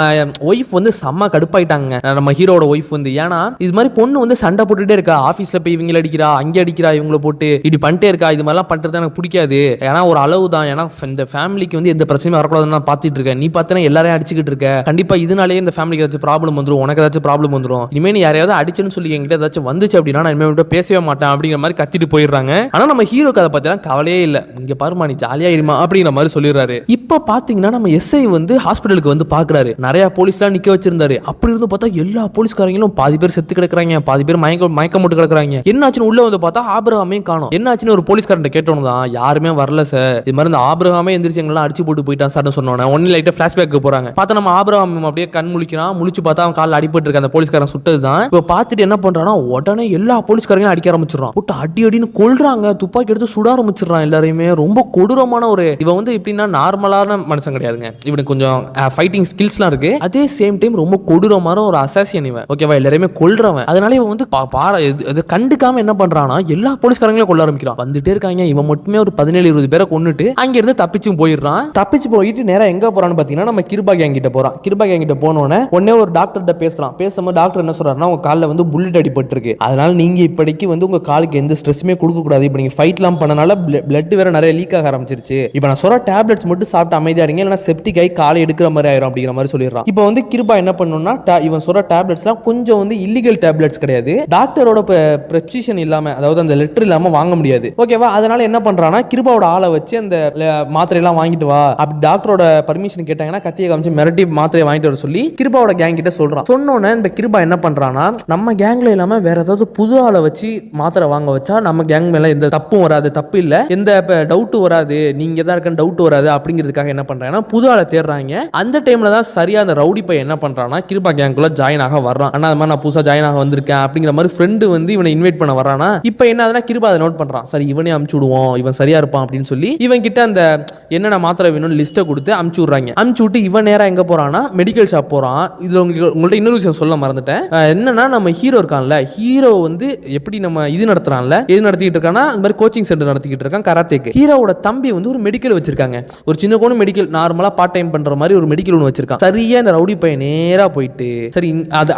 ஒய்ஃப் வந்து செம்ம கடுப்பாயிட்டாங்க நம்ம ஹீரோட ஒய்ஃப் வந்து. ஏன்னா இது மாதிரி பொண்ணு வந்து சண்டை போட்டுட்டே இருக்கா ஆபீஸ்ல போய் இவங்களை அடிக்கிறா அங்கே அடிக்கிறா இவங்களை போட்டு இப்படி பண்ணிட்டே இருக்கா. இது மாதிரிலாம் பண்றது எனக்கு பிடிக்காது. ஏன்னா ஒரு அளவு தான். ஏன்னா இந்த ஃபேமிலிக்கு வந்து எந்த பிரச்சனையும் வரக்கூடாதுன்னு நான் பார்த்துட்டு இருக்கேன். நீ பார்த்தா எல்லாரையும் அடிச்சுக்கிட்டு இருக்க கண்டிப்பா இதனாலேயே இந்த ஃபேமிலிக்கு ஏதாச்சும் ப்ராப்ளம் வந்துடும் உனக்கு ஏதாச்சும் ப்ராப்ளம் வந்துடும். இனிமேல் நீ யாரையாவது அடிச்சுன்னு சொல்லி என்கிட்ட ஏதாச்சும் வந்துச்சு அப்படின்னா நான் இனிமேல் பேசவே மாட்டேன் அப்படிங்கிற மாதிரி கத்திட்டு போயிடுறாங்க. ஆனா நம்ம ஹீரோக்கு அதை பத்தி கவலையே இல்லை. இங்க பாருமா நீ ஜாலியா இருமா அப்படிங்கிற மாதிரி சொல்லிடுறாரு. இப்ப பாத்தீங்கன்னா நம்ம எஸ்ஐ வந்து ஹாஸ்பிட்டலுக்கு வந்து பாக்குறாரு. நிறைய போலீஸ்லாம் நிக்க வச்சிருந்தாரு. அப்படி இருந்து பார்த்தா எல்லா போலீஸ்காரங்களும் பாதி பேர் செத்து கிடக்குறாங்க பாதி பேர் மயக்கம் போட்டு கிடக்குறாங்க. என்னாச்சுன்னு உள்ள வந்து பார்த்தா ஆபிரகாமையும் காணோம். என்னாச்சுன்னு ஒரு போலீஸ்காரன் கேட்டோன்னு தான் யாருமே வரல சார் இது மாதிரி இந்த ஆபிரகாமே எந்திரிச்சு எங்கெல்லாம் அடிச்சு போட்டு போயிட்டான் சார் சொன்னோன்னே ஒன்னு லைட்டா பிளாஷ்பேக்கு போறாங்க. பார்த்தா நம்ம ஆபிரகாம் அப்படியே கண் முழிக்கிறான். முழிச்சு பார்த்தா அவன் காலில் அடிபட்டு இருக்க அந்த போலீஸ்காரன் சுட்டது தான். இப்போ பார்த்துட்டு என்ன பண்றானா உடனே எல்லா போலீஸ்காரங்களும் அடிக்க ஆரம்பிச்சிடறான். போட்டு போட்டு அடி அடின்னு கொல்றாங்க, துப்பாக்கி எடுத்து சுட ஆரம்பிச்சிடறான் எல்லாரையுமே. ரொம்ப கொடூரமான ஒரு இவன் வந்து எப்படின்னா நார்மலான மனுஷன் கிடையாதுங்க, இவனுக்கு கொஞ்சம் ஃபைட்டிங் ஸ்கில்ஸ்லாம் இருக்கு. அதே சேம் டைம் ரொம்ப கொடூரமான ஒரு அசாசியன் இவன். ஓகேவா, எல்லாரையுமே கொல்றவன். அதனால இவன் வந்து கண்டுக்காம என்ன பண்றானா எல்லா போலீஸ்காரங்களையும் கொல்ல ஆரம்பிக்கிறான். வந்துட்டே இருக்காங்க, இவன் மட்டுமே ஒரு 17-20 பேரை கொன்னுட்டு அங்க இருந்து தப்பிச்சும் போயிடுறான். தப்பிச்சு போயிட்டு நேரா எங்க போறான்னு பாத்தீங்கன்னா நம்ம கிருபா கேங் கிட்ட போறான். கிருபா கேங் கிட்ட போனோடனே ஒரு டாக்டர்கிட்ட பேசுறான். பேசும்போது டாக்டர் என்ன சொல்றாருன்னா, உங்க காலில் வந்து புல்லட் அடிபட்டு இருக்கு, அதனால நீங்க இப்படிக்கு வந்து உங்க காலுக்கு எந்த ஸ்ட்ரெஸ்ஸுமே கொடுக்க கூடாது. இப்போ நீங்க ஃபைட்லாம் பண்ணனால பிளட் வேற நிறைய லீக் ஆக ஆரம்பிச்சிருச்சு. இப்போ நான் சொல்ற டேப்லெட்ஸ் மட்டும் சாப்பிட்டு அமைதியா இருங்க, இல்லைன்னா செப்டிக் ஆகி காலை எடுக்கிற மாதிரி ஆயிரும் அப்படிங்கிற மாதிரி சொல்லிடுறான். இப்போ வந்து கிருபா என்ன பண்ணணும்னா, இவன் சொல்ற டேப்லெட்ஸ்லாம் கொஞ்சம் வந்து இல்லீகல் டேப்லெட்ஸ் கிடையாது, டாக்டரோட பிரெஸ்கிரிப்ஷன் இல்லாம, அதாவது அந்த லெட்டர் இல்லாம வாங்க முடியாது. ஓகேவா, அதனால என்ன பண்றானா கிருபாவோட ஆளை வச்சு அந்த மாத்திரை எல்லாம் வாங்கிட்டு வா அப்படி டாக்டரோட பர்மிஷன் கேட்டாங்கன்னா கத்தியை காமிச்சு மிரட்டி மாத்திரையை வாங்கிட்டு வர சொல்லி கிருபாவோட கேங் கிட்ட சொல்றான். சொன்னோன்னே இந்த கிருபா என்ன பண்றானா, நம்ம கேங்ல இல்லாம வேற ஏதாவது புது ஆளை வச்சு மாத்திரை வாங்க வச்சா நம்ம கேங் மேல எந்த தப்பும் வராது, தப்பு இல்ல, எந்த டவுட்டும் வராது, நீங்க தான் இருக்க டவுட் வராது அப்படிங்கிறதுக்காக என்ன பண்றாங்கன்னா புது ஆளை தேடுறாங்க. அந்த டைம்ல தான் சரியா அந்த ரவுடி பையன் என்ன பண்றானா கிருபா கேங்குள்ள ஜாயின் ஆக வர்றான். ஆனா அது மாதிரி நான் புதுசா ஜாயின் ஆக வந்திருக்கேன் அப்படிங்கிற மாதிரி ஃப்ரெண்டு வந்து இவனை இன்வைட் பண்ண வரானா. இப்போ என்ன ஆகுதுன்னா கிருபா அதை நோட் பண்றான். சரி இவனே அமுச்சு விடுவோம், இவன் சரியா இருப்பான் அப்படின்னு சொல்லி இவன் கிட்ட அந்த என்னென்ன மாத்திரை வேணும்னு லிஸ்ட்டை கொடுத்து அமுச்சு விடுறாங்க. அமுச்சு விட்டு இவன் நேரா எங்க போறான்னா மெடிக்கல் ஷாப் போறான். இதுல உங்கள்ட்ட இன்னொரு விஷயம் சொல்ல மறந்துட்டேன். என்னன்னா நம்ம ஹீரோ இருக்கான்ல, ஹீரோ வந்து எப்படி நம்ம இது நடத்துறான்ல, எது நடத்திட்டு இருக்கான்னா அந்த மாதிரி கோச்சிங் சென்டர் நடத்திக்கிட்டு இருக்கான் கராத்தேக்கு. ஹீரோவோட தம்பி வந்து ஒரு மெடிக்கல் வச்சிருக்காங்க, ஒரு சின்ன கோணம் மெடிக்கல், நார்மலா பார்ட் டைம் பண்ற மாதிரி ஒரு மெடிக்கல் ஒன்று வச்சிருக்கான். சரியா இந்த ரவுடி பையன் நேரா போயிட்டு சரி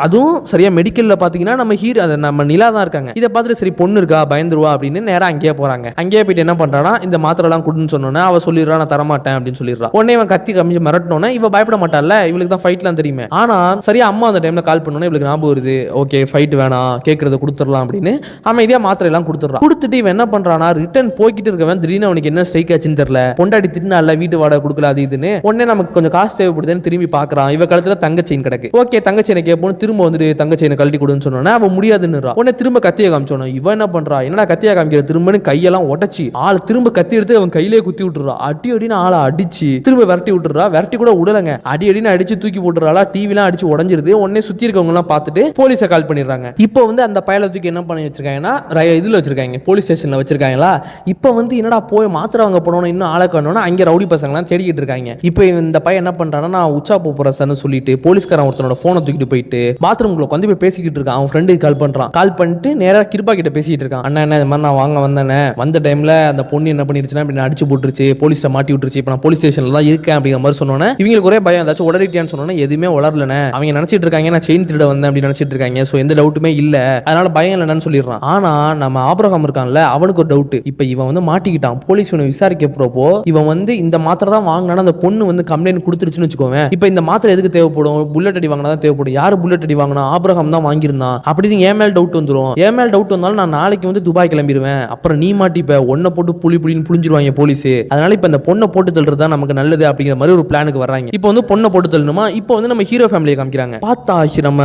அதுவும் சரியா மெடிக்கல்ல பாத்தீங்கன்னா நம்ம ஹீரோ நம்ம நிலா தான் இருக்காங்க. இதை பார்த்துட்டு சரி பொண்ணு இருக்கா பயந்துருவா அப்படின்னு நேரா அங்கேயே போறாங்க. அங்கேயே போயிட்டு என்ன பண்றானா இந்த மாத்திரை எல்லாம் கொடுன்னு சொன்னோன்னே அவ சொல்லிடுறா நான் தரமாட்டேன் அப்படின்னு சொல்லிடுறா. உடனே இவன் கத்தி கம்மி மிரட்டனோன்னே இவ பயப்பட மாட்டால, இவளுக்கு தான் ஃபைட்லாம் தெரியுமே. ஆனா சரியா அம்மா அந்த டைம்ல கால் பண்ணோன்னே இவளுக்கு ஞாபகம் வருது, ஓகே ஃபைட் வேணாம் கேட்கறத கொடுத்துடலாம் அப்படின்னு அமைதியா மாத்திரை எல்லாம் கொடுத்துடுறான். கொடுத்துட்டு இவன் என்ன பண்றானா ரிட்டர்ன் போய்கிட்டு இருக்கவன் திடீர்னு அவனுக்கு என்ன ஸ்ட்ரைக் ஆச்சுன்னு தெரியல, பொண்டாடி திட்டினால வீட்டு வாடகை கொடுக்கல அது இதுன்னு, உடனே நமக்கு கொஞ்சம் காசு தேவைப்படுதுன்னு திரும்பி பாக்குறான். இவ கழுத்துல தங்க செயின் கிடக்கு. ஓகே தங்க செயினை கேட்போம், திரும்ப வந்துட்டு தங்க செயினை கழட்டி கொடுன்னு சொன்னோன்னா அவன் முடியாதுன்னு உடனே திரும்ப கத்தியை காமிச்சோம். இவன் என்ன பண்றா, என்னடா கத்தியா காமிக்கிற திரும்பன்னு கையெல்லாம் உடச்சி ஆள் திரும்ப கத்தி எடுத்து அவன் கையிலே குத்தி விட்டுறா. அடி அடின்னு ஆளை அடிச்சு திரும்ப விரட்டி விட்டுறா. விரட்டி கூட விடலங்க, அடி அடின்னு அடிச்சு தூக்கி போட்டுறாளா. டிவிலாம் அடிச்சு உடஞ்சிருது. உடனே சுத்தி இருக்கவங்க எல்லாம் பார்த்துட்டு போலீஸை கால் பண்ணிடுறாங்க. இப்போ வந்து அந்த பயலை தூக்கி என்ன பண்ணி வச்சிருக்காங்கன்னா இதுல வச்சிருக்காங்க, போலீஸ் ஸ்டேஷன்ல வச்சிருக்காங்களா. இப்போ வந்து என்னடா போய் மாத்திரை வாங்க போனோம், இன்னும் ஆளை காணோம்னா அங்கே ரவுடி பசங்கலாம் தேடிக்கிட்டு இருக்காங்க. இப்போ இந்த பையன் என்ன பண்றான்னா நான் உச்சா போறேன் சார்னு சொல்லிட்டு போலீஸ்காரன் ஒருத்தனோட போனை தூக்கிட்டு போயிட்டு பாத்ரூம்குள்ள வந்து போய் பேசிக்கிட்டு இருக்கான். அவன் ஃப்ரெண்டுக்கு கால் பண்றான். கால் பண்ணிட்டு நேரா கிருபா கிட்ட பேசிட்டு இருக்கான். அண்ணா என்ன இந்த மாதிரி நான் வாங்க வந்தேனே, வந்த டைம்ல அந்த பொண்ணு என்ன பண்ணிருச்சுன்னா இப்படி அடிச்சு போட்டுருச்சு, போலீஸை மாட்டி விட்டுருச்சு, இப்போ நான் போலீஸ் ஸ்டேஷன்ல தான் இருக்கேன் அப்படிங்கிற மாதிரி சொன்னோன்னே இவங்களுக்கு ஒரே பயம், ஏதாச்சும் உடறிட்டியான்னு சொன்னோன்னே எதுவுமே உளரலனே, அவங்க நினைச்சிட்டு இருக்காங்க நான் செயின் திருட வந்தேன் அப்படின்னு நினைச்சிட்டு இருக்காங்க, ஸோ எந்த டவுட்டுமே இல்ல, அதனால பயம் இல்லைன்னு சொல்லிடுறான். ஆனா நம்ம ஆபிரகாம் இருக்கான்ல அவனுக்கு ஒரு டவுட். இப்போ இவன் வந்து மாட்டிக்கிட்டான். போலீஸ் இவனை விசாரிக்க போறப்போ இவன் வந்து இந்த மாத்திரை தான் வாங்கினா அந்த பொண்ணு வந்து கம்ப்ளைண்ட் கொடுத்துருச்சுன்னு வச்சுக்கோங்க. இப்போ இந்த மாத்திரை எதுக்கு தேவைப்படும், புல்லட் அடி வாங்கினா தான் தேவைப்படும். யாரு புல்லட் அடி வாங்கினா, ஆபிரகாம் தான் வாங்கியிருந்தான் அப்படின்னு என் மேல் டவுட் வந்துடும். என் மேல் டவுட் வந்தாலும் நான் நாளைக்கு வந்து துபாய் கிளம்பிடுவேன், அப்புறம் நீ மாட்டிப்ப, ஒன்ன போட்டு புளின்னு புளிஞ்சிருவாங்க போலீஸ், அதனால இப்போ இந்த பொண்ணை போட்டு தள்ளுறது தான் நமக்கு நல்லது அப்படிங்கிற மாதிரி ஒரு பிளானுக்கு வர்றாங்க. இப்போ வந்து பொண்ணை போட்டு தள்ளணுமா. இப்போ வந்து நம்ம ஹீரோ ஃபேமிலியை காமிக்கிறாங்க. பார்த்தா நம்ம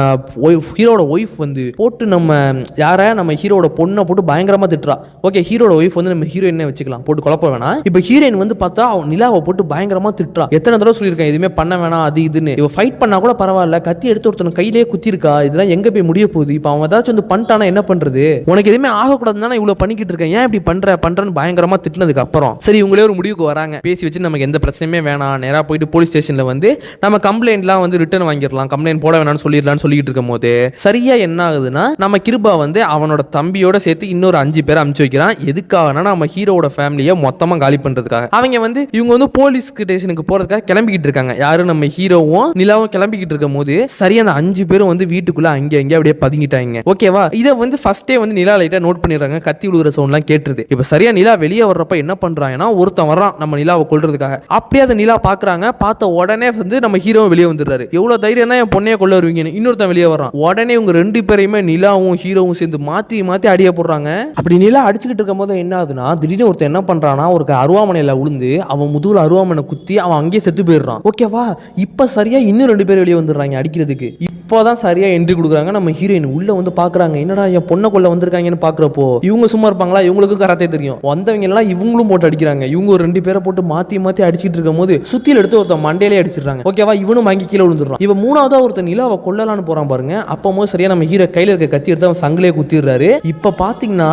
ஹீரோட ஒய்ஃப் வந்து போட்டு நம்ம யார நம்ம ஹீரோட பொண்ணை போட்டு பயங்கரமா திட்டுறா. ஓகே ஹீரோட ஒய்ஃப் வந்து நம்ம ஹீரோயினே வச்சுக்கலாம், போட்டு குழப்ப வேணாம். இப்போ ஹீரோயின் வந்து பார்த்தா நிலாவை போட்டு பயங்கரமா திட்டுறா. எத்தனை தடவை சொல்லியிருக்கேன் எதுவுமே பண்ண வேணாம் அது இதுன்னு. இவ ஃபைட் பண்ணா கூட பரவாயில்ல, கத்தி எடுத்து ஒருத்தன் கையிலேயே குத்தி இருக்கா, இதெல்லாம் எங்க போய் முடிய போகுது. இப்போ அவன் ஏதாச்சும் வந்து பண்ணிட்டானா என்ன பண்றது, உனக்கு எதுவுமே ஆகக்கூடாதுன்னு தான் இவ்வளவு பண்ணிக்கிட்டு இருக்கேன், ஏன் இப்படி பண்றேன்னு பயங்கரமா திட்டினதுக்கு அப்புறம் சரி இவங்களே ஒரு முடிவுக்கு வராங்க. பேசி வச்சு நமக்கு எந்த பிரச்சனையுமே வேணாம், நேரா போயிட்டு போலீஸ் ஸ்டேஷன்ல வந்து நம்ம கம்ப்ளைண்ட்லாம் வந்து ரிட்டர்ன் வாங்கிடலாம், கம்ப்ளைண்ட் போட வேணாம்னு சொல்லிடலாம்னு சொல்லிட்டு இருக்கும் போது சரியா என்ன ஆகுதுன்னா நம்ம கிருபா வந்து அவனோட தம்பியோட சேர்த்து இன்னொரு 5 பேரை அனுப்பிச்சு வைக்கிறான். எதுக்காகனா நம்ம ஹீரோட ஃபேமிலியை மொத்தமா காலி பண்றதுக்காக. அவங்க வந்து இவங்க வந்து போலீஸ் ஸ்டேஷனுக்கு போறதுக்காக கிளம்பிக்கிட்டு இருக்காங்க. யாரு நம்ம ஹீரோவும் நிலாவும் கிளம்பிக்கிட்டு இருக்கும் போது சரியா அந்த 5 பேரும் வந்து வீட்டுக்குள்ள அங்கே அப்படியே பதுங்கிட்டாங்க. ஓகேவா, இதை வந்து ஃபர்ஸ்டே வந்து நிலா லைட்டா நோட் பண்ணிடுறாங்க. கத்தி விழுகிற சவுண்ட்லாம் கேட்டுருது. இப்ப சரியா நிலா வெளியே வர்றப்ப என்ன பண்றாங்கன்னா ஒருத்தன் வர்றான் நம்ம நிலாவை கொல்றதுக்காக. அப்படியே அந்த நிலா பாக்குறாங்க. பார்த்த உடனே வந்து நம்ம ஹீரோ வெளியே வந்துடுறாரு. எவ்வளவு தைரியம் தான் என் பொண்ணைய கொல்ல வருவீங்கன்னு இன்னொருத்தன் வெளியே வரான். உடனே இவங்க 2 பேரையுமே நிலாவும் ஹீரோவும் சேர்ந்து மாத்தி அடிய போடுறாங்க. அப்படி நிலா அடிச்சுக்கிட்டு இருக்கும் போது என்ன ஆகுதுன்னா திடீர்னு ஒருத்தன் என்ன பண்றானா ஒரு அருவாமனையில விழுந்து அவன் முதுகுல அருவாமனை குத்தி அவன் அங்கேயே செத்து போயிடுறான். ஓகேவா, இப்ப சரியா இன்னும் 2 பேர் வெளியே வந்துடுறாங்க அடிக்கிறதுக்கு. இப்போதான் சரியா என்ட்ரி கொடுக்குறாங்க. நம்ம ஹீரோயின் உள்ள வந்து பாக்குறாங்க, என்னடா என் பொண்ணை கொள்ள வந்திருக்காங்கன்னு பாக்குறப்போ இவங்க சும்மா இருப்பாங்களா, இவங்களுக்கும் கராத்தே தெரியும். வந்தவங்க எல்லாம் இவங்களும் போட்டு அடிக்கிறாங்க. இவங்க ஒரு 2 பேரை போட்டு மாத்தி மாத்தி அடிச்சிட்டு இருக்கும் போது சுத்தில எடுத்து ஒருத்தன் மண்டையிலே அடிச்சிடுறாங்க. ஓகேவா, இவனும் வாங்கி கீழே விழுந்துடுறான். இவன் மூணாவதா ஒருத்தன் நிலாவை கொல்லலான்னு போறான் பாருங்க. அப்போ சரியா நம்ம ஹீரோ கையில இருக்க கத்தி எடுத்து அவன் சங்கிலே குத்திடுறாரு. இப்ப பாத்தீங்கன்னா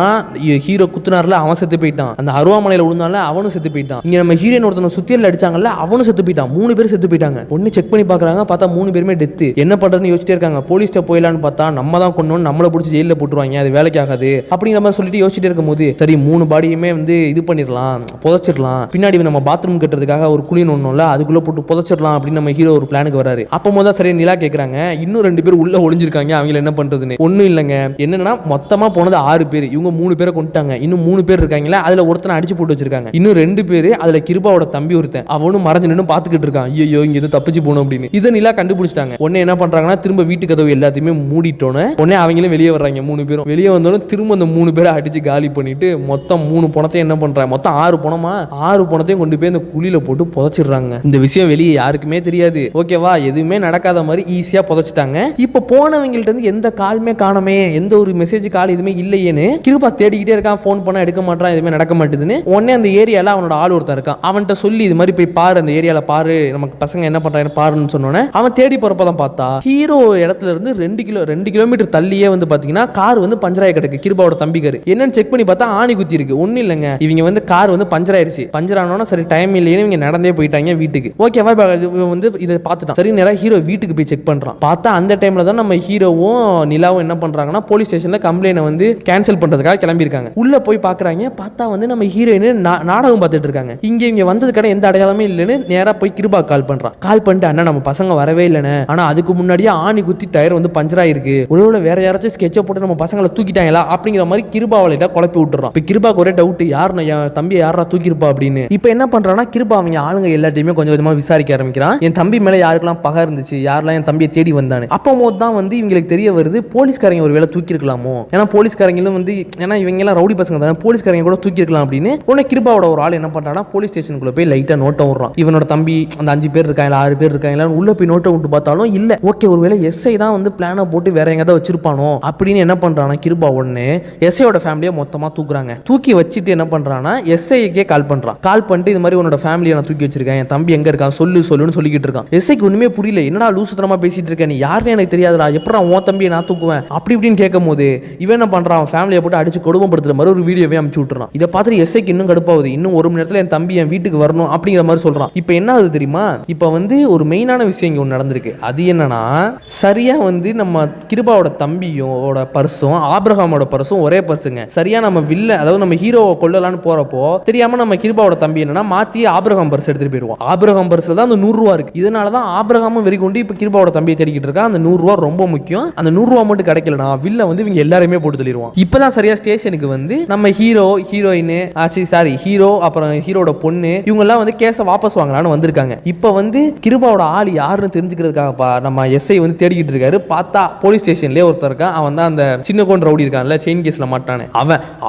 ஹீரோ குத்துனார்ல, அவன் செத்து போயிட்டான். அந்த அருவாமலையில விழுந்தால அவனும் செத்து போயிட்டான். இங்க நம்ம ஹீரோயின் ஒருத்தனை சுத்தியில அடிச்சாங்கல்ல, அவனும் செத்து போயிட்டான். 3 பேர் செத்து போயிட்டாங்க. ஒன்னு செக் பண்ணி பாக்குறாங்க, பார்த்தா 3 பேருமே டெத். என்ன பண்றதுன்னு யோசிச்சிட்டே இருக்காங்க. போலீஸ்ட்ட போயிடலான்னு பார்த்தா நம்ம தான் கொண்டு நம்மளை பிடிச்சி ஜெயில போட்டுருவாங்க, அது வேலைக்கு ஆகாது அப்படிங்கிற மாதிரி சொல்லிட்டு யோசிச்சுட்டே இருக்கும்போது சரி 3 பாடியுமே வந்து இது பண்ணிடலாம், புதைச்சிடலாம். பின்னாடி நம்ம பாத்ரூம் கட்டுறதுக்காக ஒரு குழி ஒண்ணும்ல, அதுக்குள்ள போட்டு புதைச்சிடலாம் அப்படின்னு நம்ம ஹீரோ ஒரு பிளானுக்கு வராரு. அப்போ தான் சரியா நிலா கேட்கறாங்க, இன்னும் 2 பேர் உள்ள ஒளிஞ்சிருக்காங்க, அவங்க என்ன பண்றதுன்னு. ஒன்னும் இல்லைங்க, என்னன்னா மொத்தமா போனது 6 பேர். இவங்க 3 பேரை கொண்டுட்டாங்க. இன்னும் 3 பேர் இருக்காங்களா, அதுல ஒருத்தனை அடிச்சு போட்டு வச்சிருக்காங்க. இன்னும் 2 பேர், அதுல கிருபாவோட தம்பி ஒருத்தன், அவனும் மறைஞ்சு நின்று பாத்துக்கிட்டு இருக்கான். ஐயோ இங்க எதுவும் தப்பிச்சு போகணும் அப்படின்னு. இதை நிலா கண்டுபிடிச்சிட்டாங்க. உடனே என்ன பண்றாங்கன்னா, திரும்ப வீட்டு கதவு எல்லாத்தையுமே மூடிட்டோன்னு உடனே அவங்களும் வெளியே வர்றாங்க. 3 பேரும் வெளியே வந்தாலும் திரும்ப அந்த 3 பேரை அடிச்சு காலி பண்ணிட்டு மொத்தம் 3 பணத்தையும் என்ன பண்றாங்க, மொத்தம் 6 பணமா 6 பணத்தையும் கொண்டு போய் அந்த குழியில போட்டு புதைச்சிடுறாங்க. இந்த விஷயம் வெளியே யாருக்குமே தெரியாது. ஓகேவா, எதுவுமே நடக்காத மாதிரி ஈஸியா புதைச்சிட்டாங்க. இப்ப போனவங்கள்ட்ட இருந்து எந்த காலுமே காணமே, எந்த ஒரு மெசேஜ் கால் எதுவுமே இல்லையேன்னு கிருபா தேடிக்கிட்டே இருக்கான். போன் பண்ண எடுக்க மாட்டான், எதுவுமே நடக்க மாட்டேதுன்னு. உடனே அந்த ஏரியால அவனோட ஆள் ஒருத்தன் இருக்கான். அவன்கிட்ட சொல்லி இது மாதிரி போய் பாரு, அந்த ஏரியால பாரு, நமக்கு பசங்க என்ன பண்றாங்க பாருன்னு சொன்னோன்னே அவன் தேடி போறப்பதான் பார்த்தா ஹீரோ இடத்துல இருந்து 2 கிலோமீட்டர் தள்ளியே வந்து பாத்தீங்கன்னா கார் வந்து பஞ்சராய கிடக்கு. கிருபாவோட தம்பி காரு என்னன்னு செக் பண்ணி பார்த்தா ஆணி குத்தி இருக்கு. ஒன்னும் இல்லைங்க, இவங்க வந்து கார் வந்து பஞ்சர் ஆயிருச்சு. பஞ்சர் ஆனோன்னா சரி டைம் இல்லையே, இவங்க நடந்தே போயிட்டாங்க வீட்டுக்கு. ஓகேவா, வந்து இதை பார்த்துட்டான். சரி நேரா ஹீரோ வீட்டுக்கு போய் செக் பண்றான். பார்த்தா அந்த டைம்ல தான் நம்ம ஹீரோவும் நிலாவும் என்ன பண்றாங்கன்னா, போலீஸ் ஸ்டேஷன்ல கம்ப்ளைண்ட் வந்து கேன்சல் பண்றதுக்காக கிளம்பி இருக்காங்க. உள்ள போய் பாக்குறாங்க. பார்த்தா வந்து நம்ம ஹீரோயின் நாடகம் பார்த்துட்டு இருக்காங்க. இங்க வந்ததுக்கான எந்த அடையாளமே இல்லைன்னு நேரா போய் கிருபா கால் பண்றான். கால் பண்ணிட்டு அண்ணா நம்ம பசங்க வரவே இல்லைன்னு, ஆனா அதுக்கு முன்னாடியே ஆணி குத்தி டயர் வந்து பஞ்சர் ஆயிருக்கு, ஒருவேளை வேற யாராச்சும் ஸ்கெட்சை போட்டு நம்ம பசங்களை தூக்கிட்டாங்களா அப்படிங்கிற மாதிரி கிருபாவளையிட்ட குழப்பி விட்டுறான். இப்ப கிருபாக்கு ஒரே டவுட், யாருன்னா என் தம்பியை யாரா தூக்கிருப்பா அப்படின்னு. இப்ப என்ன பண்றான்னா, கிருபா அவங்க ஆளுங்க எல்லாத்தையுமே கொஞ்சம் கொஞ்சமா விசாரிக்க ஆரம்பிக்கிறான். என் தம்பி மேல யாருக்கெல்லாம் பகை இருந்துச்சு, யாரெல்லாம் என் தம்பியை தேடி வந்தானு. அப்போ தான் வந்து இவங்களுக்கு தெரிய வருது, போலீஸ்காரங்க ஒரு வேளை தூக்கி இருக்கலாமோ, ஏன்னா போலீஸ்காரங்களும் வந்து ஏன்னா இவங்க எல்லாம் ரவுடி பசங்க தானே, போலீஸ்காரங்க கூட தூக்கி இருக்கலாம் அப்படின்னு. உடனே கிருபாவோட ஒரு ஆள் என்ன பண்றான்னா, போலீஸ் ஸ்டேஷனுக்குள்ள போய் லைட்டா நோட்டம் விடுறான். இவனோட தம்பி அந்த 5 பேர் இருக்காங்க, 6 பேர் இருக்காங்க, உள்ள போய் நோட்டம் விட்டு பார்த்தாலும் இல்ல. ஓகே, ஒருவேளை எஸ்ஐ தான் வந்து பிளானை போட்டு வேற எங்க தான் வச்சிருப்பானோ அப்படின்னு என்ன பண்றானா கிருபா. உடனே எஸ்ஐயோட ஃபேமிலியை மொத்தமா தூக்குறாங்க. தூக்கி வச்சுட்டு என்ன பண்றானா, எஸ்ஐக்கே கால் பண்றான். கால் பண்ணிட்டு இது மாதிரி உன்னோட ஃபேமிலியை நான் தூக்கி வச்சிருக்கேன், என் தம்பி எங்க இருக்கான் சொல்லுன்னு சொல்லிக்கிட்டு இருக்கான். எஸ்ஐக்கு ஒண்ணுமே புரியல, என்னடா லூசுத்தனமா பேசிட்டு இருக்க, நீ யாருன்னு எனக்கு தெரியாதுடா, எப்படா உன் தம்பியை நான் தூக்குவேன் அப்படி இப்படின்னு கேட்கும் போது இவன் என்ன பண்றான், ஃபேமிலியை போட்டு அடிச்சு கொடுமைப்படுத்துற மாதிரி ஒரு வீடியோவே அனுப்பிச்சு விட்டுறான். இதை பார்த்துட்டு எஸ்ஐக்கு இன்னும் கடுப்பாகுது, இன்னும் 1 மணி நேரத்துல என் தம்பி என் வீட்டுக்கு வரணும் அப்படிங்கிற மாதிரி சொல்றான். இப்போ என்ன ஆகுது தெரியுமா, இப்போ வந்து ஒரு மெயினான விஷயம் இங்க ஒன்று நடந்திருக்கு. அது என்னன்னா, சரியா வந்து நம்ம கிருபாவோட தம்பியோட பர்சும் ஆபிரகாமோட பர்சும் ஒரே பர்சுங்க. சரியா நம்ம வில்ல, அதாவது நம்ம ஹீரோவை கொல்லலான்னு போறப்போ தெரியாம நம்ம கிருபாவோட தம்பி என்னன்னா மாத்தி ஆபிரகாம் பர்ஸ் எடுத்துட்டு போயிருவோம். ஆபிரகாம் பர்ஸ்ல தான் அந்த 100 ரூபா இருக்கு. இதனாலதான் ஆபிரகாமும் வெறி கொண்டு இப்ப கிருபாவோட தம்பியை தேடிக்கிட்டு இருக்கா. அந்த 100 ரூபா ரொம்ப முக்கியம். அந்த 100 ரூபா மட்டும் கிடைக்கலனா வில்ல வந்து இவங்க எல்லாருமே போட்டு தள்ளிடுவோம். இப்பதான் சரியா ஸ்டேஷனுக்கு வந்து நம்ம ஹீரோயின் ஹீரோ அப்புறம் ஹீரோட பொண்ணு இவங்க எல்லாம் வந்து கேஸை வாபஸ் வாங்கலான்னு வந்திருக்காங்க. இப்ப வந்து கிருபாவோட ஆள் யாருன்னு தெரிஞ்சுக்கிறதுக்காக நம்ம எஸ்ஐ வந்து தேடிக்கிட்டு இருக்காரு. பார்த்தா போலீஸ் ஸ்டேஷன்லயே ஒருத்தர் இருக்கான். அவன் தான் அந்த சின்ன கோன் ரவுடி இருக்கான்ல, செயின் கேஸ்ல மாட்டானே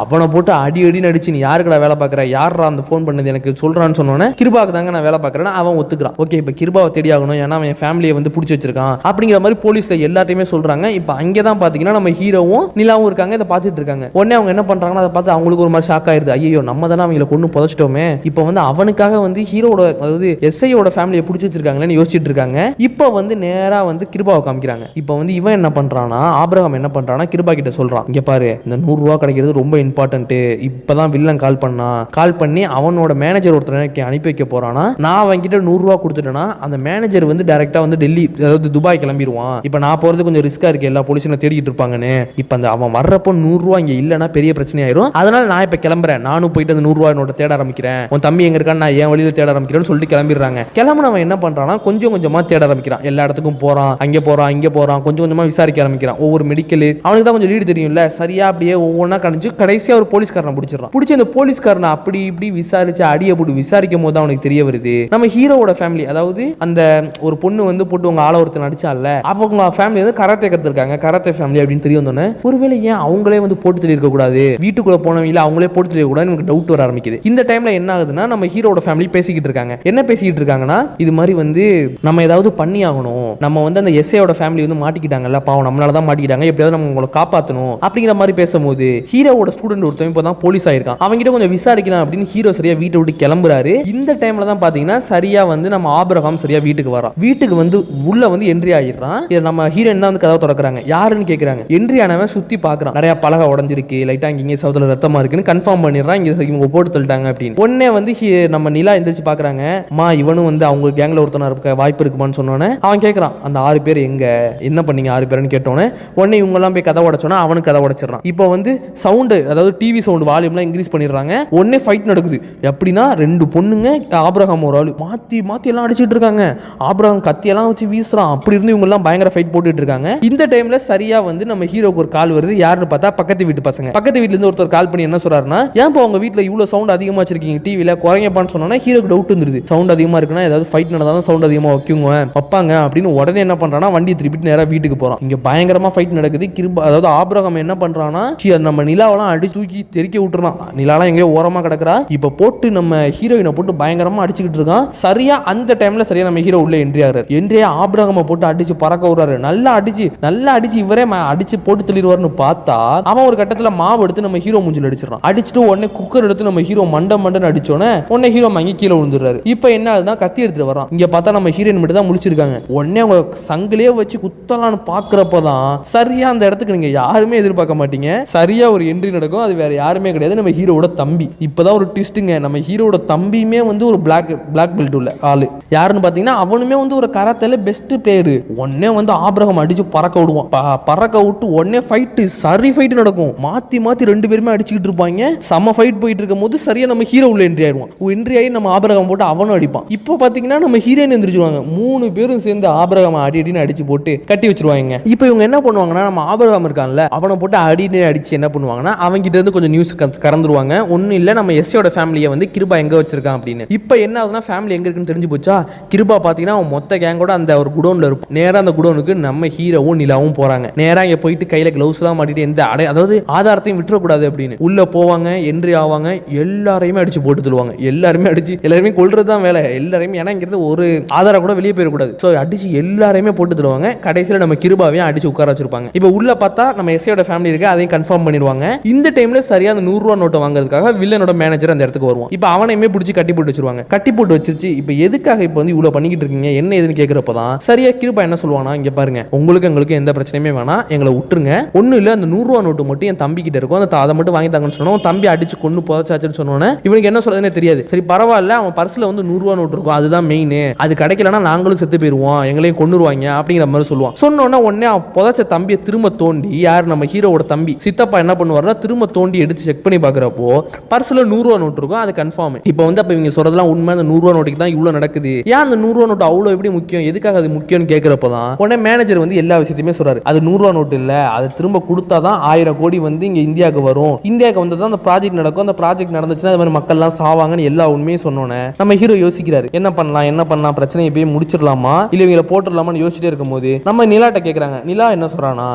அவனை போட்டு அடி அடிச்சு நீ யாருக்கடா வேலை பார்க்குற, யாரா அந்த ஃபோன் பண்ணது எனக்கு சொல்றான்னு சொன்னோன்னே கிருபாவுக்கு தாங்க நான் வேலை பார்க்குறேன்னு அவன் ஒத்துக்கிறான். ஓகே, இப்போ கிருபாவை தேடி ஆகணும், ஏன்னா அவன் ஃபேமிலியை வந்து பிடிச்சி வச்சிருக்கான் அப்படிங்கிற மாதிரி போலீஸ்ல எல்லாத்தையுமே சொல்றாங்க. இப்போ அங்கே தான் பார்த்தீங்கன்னா நம்ம ஹீரோவும் நிலாவும் இருக்காங்க, இதை பார்த்துட்டு இருக்காங்க. உடனே அவங்க என்ன பண்றாங்கன்னா, அதை பார்த்து அவங்களுக்கு ஒரு மாதிரி ஷாக் ஆயிருது. ஐயோ நம்ம தானே அவங்களை கொண்டு புதைச்சிட்டோமே, இப்போ வந்து அவனுக்காக வந்து ஹீரோட அதாவது எஸ்ஐயோட ஃபேமிலியை பிடிச்சி வச்சிருக்காங்களேன்னு யோசிச்சுட்டு இருக்காங்க. இப்போ வந்து நேரா வந்து கிருபாவை காமிக்கிறாங்க. இப்போ வந்து இவன் என்ன பண்றானா, ஆபிரகாம் என்ன பண்றானா, கிருபா கிட்ட சொல்றான், இங்க பாரு இந்த 100 ரூபா கிடைக்கிறது ரொம்ப இம்பார்ட்டன்ட். இப்பதான் வில்லன் கால் பண்ணி அவனோட மேனேஜர் ஒருத்தர் அனுப்பி வைக்க போறானா. நான் அவன்கிட்ட 100 ரூபா கொடுத்துட்டேன்னா அந்த மேனேஜர் வந்து டைரக்டா வந்து டெல்லி அதாவது துபாய் கிளம்பிடுவான். இப்போ நான் போறது கொஞ்சம் ரிஸ்கா இருக்கு, எல்லா போலீஸும் தேடிட்டு இருப்பாங்கன்னு. இப்போ அந்த அவன் வர்றப்போ 100 ரூபா இங்க இல்லைன்னா பெரிய பிரச்சனை ஆயிரும். அதனால நான் இப்ப கிளம்புறேன், நானும் போயிட்டு அந்த 100 ரூபா நோட்டை தேட ஆரம்பிக்கிறேன், உன் தம்பி எங்க இருக்கான்னு நான் என் வழியில தேட ஆரம்பிக்கிறேன்னு சொல்லிட்டு கிளம்பிடுறாங்க. கிளம்புனவன் என்ன பண்றானா, கொஞ்சம் கொஞ்சமா தேட ஆரம்பிக்கிறான். எல்லா இடத்துக்கும் போறான், அங்கே போறான் இங்கே போறான், கொஞ்சம் கொஞ்சமா விசாரிக்க ஆரம்பிக்கிறான். ஒவ்வொரு மெடிக்கல் அவனுக்கு தான் கொஞ்சம் லீடு தெரியும்ல, சரியா அப்படியே ஒவ்வொன்றா கணிச்சு கடைசியா ஒரு போலீஸ்காரனை பிடிச்சிடறான். பிடிச்சி அந்த போலீஸ்காரனை அப்படி இப்படி விசாரிச்சு அடியை போட்டு விசாரிக்கும் போது அவனுக்கு தெரிய வருது, நம்ம ஹீரோவோட ஃபேமிலி அதாவது அந்த ஒரு பொண்ணு வந்து போட்டு உங்க ஆள ஒருத்தர் நடிச்சால அவங்க ஃபேமிலி வந்து கராத்தே கத்துருக்காங்க, கராத்தே ஃபேமிலி அப்படின்னு தெரிய வந்தோன்னே ஒருவேளை ஏன் அவங்களே வந்து போட்டு தள்ளி இருக்க கூடாது, வீட்டுக்குள்ள போனவங்கள அவங்களே போட்டு தள்ளி கூடாது எனக்கு டவுட் வர ஆரம்பிக்குது. இந்த டைம்ல என்ன ஆகுதுன்னா, நம்ம ஹீரோட ஃபேமிலி பேசிக்கிட்டு இருக்காங்க. என்ன பேசிக்கிட்டு இருக்காங்கன்னா, இது மாதிரி வந்து நம்ம ஏதாவது பண்ணி ஆகணும், நம்ம வந்து அந்த எஸ்ஏ எஸ்ஏயோட ஃபேமிலி வந்து மாட்டிக்கிட்டாங்கல்ல, பாவம் நம்மளால தான் மாட்டிக்கிட்டாங்க, எப்படியாவது நம்ம உங்களை காப்பாற்றணும் அப்படிங்கிற மாதிரி பேசும்போது ஹீரோவோட ஸ்டூடெண்ட் ஒருத்தன் இப்போ தான் போலீஸ் ஆயிருக்கான், அவங்ககிட்ட கொஞ்சம் விசாரிக்கலாம் அப்படின்னு ஹீரோ சரியா வீட்டை விட்டு கிளம்புறாரு. இந்த டைம்ல தான் பாத்தீங்கன்னா சரியா வந்து நம்ம ஆபிரகாம் சரியா வீட்டுக்கு வரான். வீட்டுக்கு வந்து உள்ள வந்து என்ட்ரி ஆயிடுறான். இது நம்ம ஹீரோயின் தான் வந்து கதவை திறக்கிறாங்க. யாருன்னு கேட்கறாங்க. என்ட்ரி ஆனவன் சுத்தி பாக்குறான், நிறைய பலகை உடஞ்சிருக்கு, லைட்டா இங்கே சவுத்துல ரத்தமா இருக்குன்னு கன்ஃபார்ம் பண்ணிடுறான். இவங்க போட்டு தள்ளிட்டாங்க அப்படின்னு. உடனே வந்து நம்ம நிலா எந்திரிச்சு பாக்குறாங்க. மா இவனும் வந்து அவங்க கேங்ல ஒருத்தனா இருக்க வாய்ப்பு இருக்குமான்னு சொன்னோன்னே அவன் கேட்கறான், அந்த 6 பேர் எங்க, என்ன பண்ணீங்க 6 பேர்னு கேட்டோன்னே உடனே இவங்க எல்லாம் போய் கதை உடைச்சோன்னா அவனுக்கு கதை உடைச்சிடறான். இப்போ வந்து சவுண்டு, அதாவது டிவி சவுண்ட் வால்யூம்லாம் இன்க்ரீஸ் பண்ணிடுறாங்க. உடனே ஃபைட் நடக்குது. எப்படின்னா 2 பொண்ணுங்க, ஆபிரகாம் ஒரு ஆளு, மாத்தி மாத்தி எல்லாம் அடிச்சிட்டு இருக்காங்க. ஆபிரகாம் கத்தியெல்லாம் வச்சு வீசுறான். அப்படி இருந்து இவங்க எல்லாம் பயங்கர ஃபைட் போட்டுட்டு இருக்காங்க. இந்த டைம்ல சரியா வந்து நம்ம ஹீரோக்கு ஒரு கால் வருது. யாருன்னு பார்த்தா பக்கத்து வீட்டு பசங்க. பக்கத்து வீட்டுல இருந்து ஒருத்தர் கால் பண்ணி என்ன சொல்றாருன்னா, ஏன்பா உங்க வீட்டுல இவ்வளவு சவுண்ட் அதிகமா வச்சிருக்கீங்க, டிவில குறைங்கப்பான்னு சொன்னா ஹீரோக்கு டவுட் வந்துருது. சவுண்ட் அதிகமா இருக்குன்னா ஏதாவது ஃபைட் நடந்தாலும் சவுண்ட் அதிகமா வைப்பாங்க அப்படின்னு. உடனே என்ன பண்றானா, வண்டி திருப்பிட்டு நேரா வீட்டுக்கு போறான். இங்க பயங்கரமா ஃபைட் நடக்குது. அதாவது ஆபிரகாம் என்ன பண்றானா, நம்ம நிலாவெல்லாம் அடி தூக்கி தெறிக்க விட்டுறான். நிலாலாம் எங்கேயோ ஓரமா கிடக்குறா. இப்ப போட்டு நம்ம ஹீரோயினை போட்டு பயங்கரமா அடிச்சுக்கிட்டு இருக்கான். சரியா அந்த டைம்ல சரியா நம்ம ஹீரோ உள்ள என்ட்ரி ஆகிறார். என்ட்ரியா ஆபிரகாமை போட்டு அடிச்சு பறக்க விடுறாரு. நல்லா அடிச்சு இவரே அடிச்சு போட்டு தெளிவாருன்னு பார்த்தா அவன் ஒரு கட்டத்துல மாவு எடுத்து நம்ம ஹீரோ மூஞ்சில் அடிச்சிடறான். அடிச்சுட்டு உடனே குக்கர் எடுத்து நம்ம ஹீரோ மண்டன்னு அடிச்சோன்னே உடனே ஹீரோ மங்கி கீழே விழுந்துடுறாரு. இப்ப என்ன ஆகுதுன்னா, கத்தி எடுத்துட்டு வரான். இங்க பார்த்தா நம்ம ஹீரோயின் மட்டும் தான் முழிச்சிருக்காங்க. உடனே அவங்க சங்கிலே வச்சு குத்தலான்னு பாக்குறப்பதான் சரியா அந்த இடத்துக்கு நீங்க யாருமே எதிர்பார்க்க மாட்டீங்க. சரியா ஒரு என்ட்ரி நடக்கும். அது வேற யாருமே கிடையாது, நம்ம ஹீரோட தம்பி. இப்பதான் ஒரு ட்விஸ்ட்டுங்க. நம்ம ஹீரோட தம்பியுமே வந்து ஒரு பிளாக் பெல்ட் உள்ள ஆளு. யாருன்னு பாத்தீங்கன்னா அவனுமே வந்து ஒரு கராத்தேல பெஸ்ட் பிளேயர். உடனே வந்து ஆபிரகாம் அடிச்சு பறக்க விடுவான். பறக்க விட்டு உடனே ஃபைட், சரி ஃபைட் நடக்கும். மாத்தி 2 பேருமே அடிச்சுக்கிட்டு இருப்பாங்க. செம ஃபைட் போயிட்டு இருக்கும் போது சரியா நம்ம ஹீரோ உள்ள என்ட்ரி ஆயிடுவான். என்ட்ரி ஆகி நம்ம ஆபிரகாம் போட்டு அவனும் அடிப்பான். இப்போ பாத்தீங்கன்னா நம்ம ஹீரோயின் எந்திரிச்சுவாங்க. 3 பேரும் சேர்ந்து ஆபிரகாம் அடின்னு அடிச்சு போட்டு கட்டி வச்சிருவாங்க. இப்போ இவங்க என்ன பண்ணுவாங்கன்னா, நம்ம ஆபிரகாம் இருக்கான்ல அவனை போட்டு அடின்னு அடிச்சு என்ன பண்ணுவாங்கன்னா, அவங்க கிட்ட இருந்து கொஞ்சம் நியூஸ் கறந்துருவாங்க. ஒன்னும் இல்ல, நம்ம எஸ்ஸோட ஃபேமிலியை வந்து கிருபா எங்க வச்சிருக்கான் அப்படின்னு. இப்போ என்ன ஆகுதுன்னா, ஃபேமிலி எங்க இருக்குன்னு தெரிஞ்சு போச்சா. கிருபா பாத்தீங்கன்னா அவன் மொத்த கேங்கோட அந்த ஒரு குடோன்ல இருக்கும். நேரா அந்த குடோனுக்கு நம்ம ஹீரோவும் நிலாவும் போறாங்க. நேரா இங்க போயிட்டு கையில கிளவுஸ் எல்லாம் மாட்டிட்டு எந்த அதாவது ஆதாரத்தையும் விட்டுறக்கூடாது அப்படின்னு உள்ள போவாங்க. என்ட்ரி ஆவாங்க. எல்லாரையுமே அடிச்சு போட்டு தருவாங்க. எல்லாருமே கொல்றதுதான் வேலை எல்லாரையுமே. ஏன்னா இங்கிருந்து ஒரு ஆதாரம் கூட வெளியே போயிடக்கூடாது. ஸோ அடிச்சு எல்லாரையுமே போட்டு தருவாங்க. கடைசியில் நம்ம கிருபாவையும் அடிச்சு உட்கார வச்சிருப்பாங்க. இப்போ உள்ள பார்த்தா நம்ம எஸ்ஐயோட ஃபேமிலி இருக்கு, அதையும் கன்ஃபார்ம் பண்ணிடுவாங்க. இந்த டைம்ல சரியா அந்த 100 ரூபா நோட்டை வாங்குறதுக்காக வில்லனோட மேனேஜர் அந்த இடத்துக்கு வருவான். இப்போ அவனையுமே பிடிச்சி கட்டி போட்டு வச்சிருவாங்க. கட்டி போட்டு வச்சிருச்சு. இப்போ எதுக்காக இப்போ வந்து இவ்வளவு பண்ணிக்கிட்டு இருக்கீங்க, என்ன ஏதுன்னு கேட்கிறப்பதான் சரியா கிருபா என்ன சொல்லுவானா, இங்க பாருங்க உங்களுக்கு எந்த பிரச்சனையுமே வேணாம், எங்களை விட்டுருங்க. ஒன்னும் இல்ல, அந்த 100 ரூபா நோட்டு மட்டும் என் தம்பி கிட்ட இருக்கும், அதை மட்டும் வாங்கி தாங்கன்னு சொன்னோம். தம்பி அடிச்சு கொண்டு போதாச்சுன்னு சொன்னோன்னே இவனுக்கு என்ன சொல்றதுன்னு தெரியாது. சரி பரவாயில்ல, அவன் பர்ஸ்ல வந்து 100 ரூபா நோட்டு இருக்கும், அதுதான் மெயின். அது கிடைக்கலன்னா நாங்களும் செத்து போயிருவோம், எங்களையும் கொண்டுருவாங்க அப்படிங்கிற மாதிரி சொல்லுவான். சொன்னோன்னா உடனே அவன் புதைச்ச தம்பியை திரும்ப தோண்டி, யார் நம்ம ஹீரோவோட தம்பி சித்தப்பா என்ன பண்ணுவாருன்னா, திரும்ப தோண்டி எடுத்து செக் பண்ணி பார்க்குறப்போ பர்ஸ்ல 100 ரூபா நோட்டு இருக்கும், அது கன்ஃபார்ம். இப்போ வந்து அப்போ இவங்க சொல்றதெல்லாம் உண்மை, அந்த 100 ரூபா நோட்டுக்கு தான் இவ்வளோ நடக்குது. ஏன் அந்த 100 ரூபா நோட்டு அவ்வளோ எப்படி முக்கியம், எதுக்காக அது முக்கியம்னு கேட்குறப்பதான் உடனே மேனேஜர் வந்து எல்லா விஷயத்தையுமே சொல்றாரு. அது 100 ரூபா நோட்டு இல்லை, அதை திரும்ப கொடுத்தாதான் 1000 கோடி வந்து இங்க இந்தியாவுக்கு வரும், இந்தியாவுக்கு வந்து தான் அந்த ப்ராஜெக்ட் நடக்கும், அந்த ப்ராஜெக்ட் நடந்துச்சுன்னா அது மாதிரி மக்கள்லாம் சாவாங்கன்னு எல்லா உண்மையும் சொன்னோன்னே நம்ம ஹீரோ யோசிக்கிறாரு, என்ன பண்ணலாம் பிரச்சனையை போய் முடிச்சிடலாமா இல்லை இவங்களை போட்டுடலாமான்னு யோசிச்சுட்டே இருக்கும்போது நம்ம நிலாட்ட கேட்குறாங்க. நிலா என்ன சொல்றானா,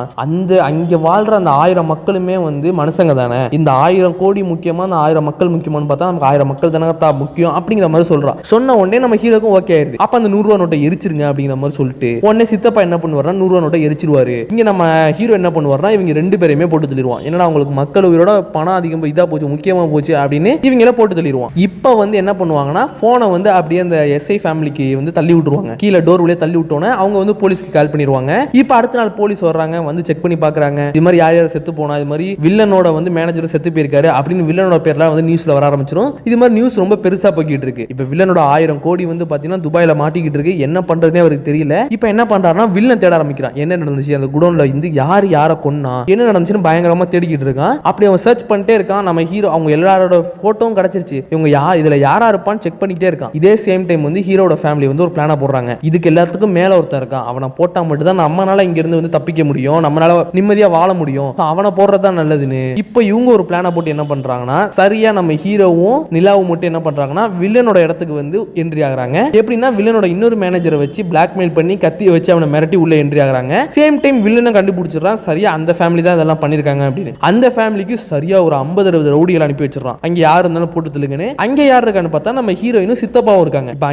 அங்க வாழ்ற அந்த 1000 மக்களுமே வந்து மனுஷங்க தானே, இந்த 1000 கோடி முக்கியமா, அந்த 1000 மக்கள் முக்கியமானு பார்த்தா நமக்கு 1000 மக்கள் தானே முக்கியம் அப்படிங்கிற மாதிரி சொல்றா. சொன்ன உடனே நம்ம ஹீரோக்கும் ஓகே ஆயிடுது. அப்ப அந்த 100 ரூபா நோட்டை எரிச்சிருங்க அப்படிங்கிற மாதிரி சொல்லிட்டு உடனே சித்தப்பா என்ன பண்ணுவாருன்னா 100 ரூபா நோட்டை எரிச்சிருவாரு. இங்க நம்ம ஹீரோ என்ன பண்ணுவாருன்னா, இவங்க 2 பேரையுமே போட்டு தள்ளிடுவான். என்னடா உங்களுக்கு மக்கள் உயிரோட பணம் அதிகம் இதா போச்சு, முக்கியமா போச்சு அப்படின்னு இவங்கள போட்டு தள்ளிடுவான். இப்போ வந்து என்ன பண்ணுவாங்கன்னா, போனை வந்து அப்படியே அந்த எஸ்ஐ ஃபேமிலிக்கு வந்து தள்ளி விட்டுருவாங்க. கீழே டோர் வழியா தள்ளி விட்டோன்னே அவங்க வந்து போலீஸ்க்கு கால் பண்ணிடுவாங்க. இப்போ அடுத்த நாள் போலீஸ் வர்றாங்க, வந்து செக் பண்ணி பாக்குறாங்க. இது மாதிரி யார் செத்து போனா, இது மாதிரி வில்லனோட வந்து மேனேஜர் செத்து போயிருக்காரு அப்படின்னு வில்லனோட பேர்ல வந்து நியூஸ்ல வர ஆரம்பிச்சிடும். இது மாதிரி நியூஸ் ரொம்ப பெருசா போய்கிட்டு இருக்கு. இப்போ வில்லனோட 1000 கோடி வந்து பாத்தீங்கன்னா துபாயில மாட்டிக்கிட்டு இருக்கு. என்ன பண்றதுனே அவருக்கு தெரியல. இப்போ என்ன பண்றாருன்னா, வில்லன் தேட ஆரம்பிக்கிறான். என்ன நடந்துச்சு அந்த குடோன்ல இருந்து, யாரை கொன்னா, என்ன நடந்துச்சுன்னு பயங்கரமா தேடிக்கிட்டு இருக்கான். அப்படி அவன் சர்ச் பண்ணிட்டே இருக்கான். நம்ம ஹீரோ அவங்க எல்லாரோட போட்டோவும் கிடைச்சிருச்சு. இவங்க இதுல யாரா இருப்பான்னு செக் பண்ணிக்கிட்டே இருக்கான். இதே சேம் டைம் வந்து ஹீரோட ஃபேமிலி வந்து ஒரு பிளான போடுறாங்க. இதுக்கு எல்லாத்துக்கும் மேல ஒருத்தன் இருக்கான், அவனை போட்டா மட்டும் தான் நம்மனால இங்க இருந்து வந்து தப்பிக்க முடியும், நம்மளால நிம்மதியா வாழ முடியும், அவனை போடுறதுதான் நல்லதுன்னு இப்போ இவங்க ஒரு பிளான போட்டு என்ன பண்றாங்கன்னா, சரியா நம்ம ஹீரோவும் நிலாவும் மட்டும் என்ன பண்றாங்கன்னா வில்லனோட இடத்துக்கு வந்து என்ட்ரி ஆகுறாங்க. எப்படின்னா வில்லனோட இன்னொரு மேனேஜரை வச்சு பிளாக்மெயில் பண்ணி கத்தியை வச்சு அவனை மிரட்டி உள்ள என்ட்ரி ஆகுறாங்க. சேம் டைம் வில்லனை கண்டுபிடிச்சிடறான். சரியா அந்த ஃபேமிலி தான் இதெல்லாம் பண்ணிருக்காங்க அப்படின்னு. அந்த ஃபேமிலிக்கு சரியா ஒரு 50-60 ரவுடிகள் அனுப்பி வச்சிடறான். அங்க யார் இருந்தாலும் போட்டு தள்ளுங்கன்னு. அங்க யார் இருக்கான்னு பார்த்தா நம்ம ஹீரோயினும் சித்தப்பாவும் இருக்காங்க. இப்போ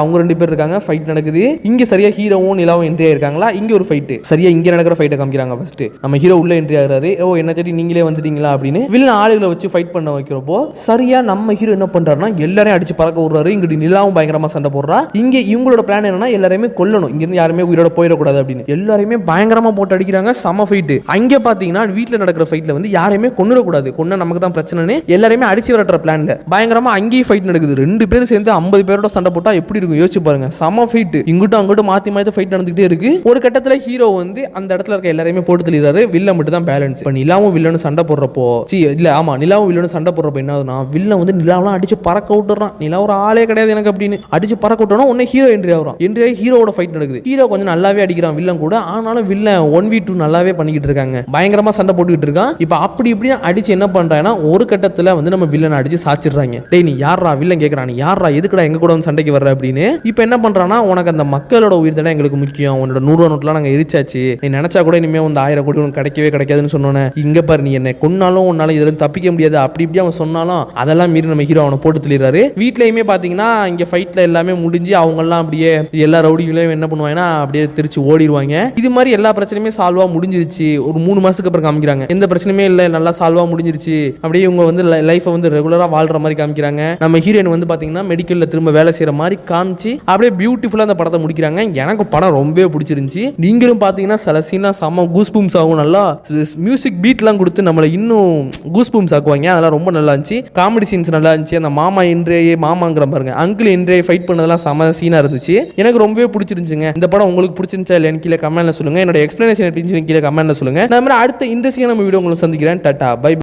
அவங்க 2 பேர் இருக்காங்க. ஃபைட் நடக்குது. இங்க சரியா ஹீரோவும் நிலாவும் நிலாவும் என்ட்ரி ஆயிருக்காங்களா, இங்க ஒரு ஃபைட் சரியா இங்க நடக்கிற ஃபைட்டை காமிக்கிறாங்க. ஃபர்ஸ்ட் நம்ம ஹீரோ உள்ள என்ட்ரி ஆகுறாரு. ஓ என்ன சரி நீங்களே வந்துட்டீங்களா அப்படின்னு வில்லன் ஆளுகளை வச்சு ஃபைட் பண்ண வைக்கிறப்போ சரியா நம்ம ஹீரோ என்ன பண்றாருன்னா எல்லாரையும் அடிச்சு பறக்க விடுறாரு. இங்கிட்டு நிலாவும் பயங்கரமா சண்டை போடுறா. இங்க இவங்களோட பிளான் என்னன்னா எல்லாரையுமே கொல்லணும், இங்க இருந்து யாருமே உயிரோட போயிடக்கூடாது அப்படின்னு எல்லாரையுமே பயங்கரமா போட்டு அடிக்கிறாங்க. சம ஃபைட். அங்க பாத்தீங்கன்னா வீட்டுல நடக்கிற ஃபைட்ல வந்து யாரையுமே கொன்னுடக்கூடாது, கொன்னா நமக்கு தான் பிரச்சனைன்னு எல்லாரையுமே அடிச்சு விரட்டுற பிளான்ல பயங்கரமா அங்கேயும் ஃபைட் நடக்குது. 2 பேரும் சேர்ந்து 50 பேரோட சண்டை போட்டா எப்படி இருக்கும் யோசிச்சு பாருங்க. சம ஃபைட். இங்கிட்டும் அங்கிட்டும் மாத்தி மாத்தி ஃபைட் நடந்துகிட்டே இருக்கு. ஒரு கட்டத்துல ஹீரோ வந்து அந்த இடத்துல இருக்க எல்லாரையுமே போட்டு தெளிறாரு. வில்லன் மட்டும் தான் பேலன்ஸ். இப்ப நிலாவும் வில்லனும் சண்டை போடுறப்போ இல்ல ஆமா நிலாவும் வில்லனும் சண்டை போடுறப்போ என்ன ஆகுதுன்னா வில்லன் வந்து நிலாவெல்லாம் அடிச்சு பறக்க விட்டுறான். நிலா ஒரு ஆளே கிடையாது எனக்கு அப்படின்னு அடிச்சு பறக்க விட்டோம்னா உடனே ஹீரோ என்ட்ரி ஆகுறான். என்ட்ரி ஆகி ஹீரோட ஃபைட் நடக்குது. ஹீரோ கொஞ்சம் நல்லாவே அடிக்கிறான் வில்லன் கூட. ஆனாலும் வில்லன் 1v2 நல்லாவே பண்ணிக்கிட்டு இருக்காங்க. பயங்கரமா சண்டை போட்டுக்கிட்டு இருக்கான். இப்ப அப்படி இப்படி அடிச்சு என்ன பண்றாங்கன்னா ஒரு கட்டத்துல வந்து நம்ம வில்லனை அடிச்சு சாச்சிடுறாங்க. டேய் நீ யாரா வில்லன் கேக்குறான், நீ யாரா எதுக்குடா எங்க கூட வந்து சண்டைக்கு வர்ற அப்படின்னு. இப்ப என்ன பண்றான்னா உனக்கு அந்த மக்களோட உயிர் தானே எங்களுக்கு முக்கியம், உன்னோட 100 நோட்லாம் நாங்க எரிச்சாச்சு, நீ நினைச்சா கூட இனிமே வந்து 1000 கோடி உனக்கு கிடைக்கவே கிடைக்காதுன்னு சொன்னோன்னே இங்க பாரு நீ என்ன கொன்னாலும் உன்னால இதுல தப்பிக்க முடியாது அப்படி இப்படி அவன் சொன்னாலும் அதெல்லாம் மீறி நம்ம ஹீரோ அவனை போட்டு தெளிறாரு. வீட்லயுமே பாத்தீங்கன்னா இங்க ஃபைட்ல எல்லாமே முடிஞ்சு அவங்க எல்லாம் அப்படியே எல்லா ரவுடிகளையும் என்ன பண்ணுவாங்கன்னா அப்படியே திருச்சி ஓடிடுவாங்க. இது மாதிரி எல்லா பிரச்சனையுமே சால்வா முடிஞ்சிருச்சு. ஒரு 3 மாசத்துக்கு அப்புறம் காமிக்கிறாங்க எந்த பிரச்சனையுமே இல்ல, நல்லா சால்வா முடிஞ்சிருச்சு. அப்படியே இவங்க வந்து லைஃபை வந்து ரெகுலரா வாழ்ற மாதிரி காமிக்கிறாங்க. நம்ம ஹீரோயின் வந்து பாத்தீங்கன்னா மெடிக்கல்ல திரும்ப வேலை செய்யற மாதிரி காமிச்சு அப்படியே பியூட்டிஃபுல்லா அந்த படத்தை முடிக்கிறாங்க. எனக்கு படம் ரொம்பவே பிடிச்சிருந்துச்சு. நீங்களும் பாத்தீங்கன்னா சில சீன்லாம் செம்ம கூஸ் பம்ப்ஸ் ஆகும். நல்லா மியூசிக் பீட்லாம் கொடுத்து நம்மளை இன்னும் கூஸ் பம்ப்ஸ் ஆக்குவாங்க. அதெல்லாம் ரொம்ப நல்லா இருந்துச்சு. காமெடி சீன்ஸ் நல்லா இருந்துச்சு. அந்த மாமா இன்றையே மாமாங்கிற பாருங்க அங்கிள் இன்றைய ஃபைட் பண்ணதெல்லாம் செம சீனா இருந்துச்சு. எனக்கு ரொம்பவே பிடிச்சிருந்துச்சுங்க. இந்த படம் உங்களுக்கு பிடிச்சிருந்துச்சா இல்லைன்னு கீழே கமெண்ட்ல சொல்லுங்க. என்னோட எக்ஸ்பிளனேஷன் எப்படி கீழே கமெண்ட்ல சொல்லுங்க. நான் அடுத்த இந்த சீன வீடியோ உங்களுக்கு சந்திக்கிறேன். Tata bye.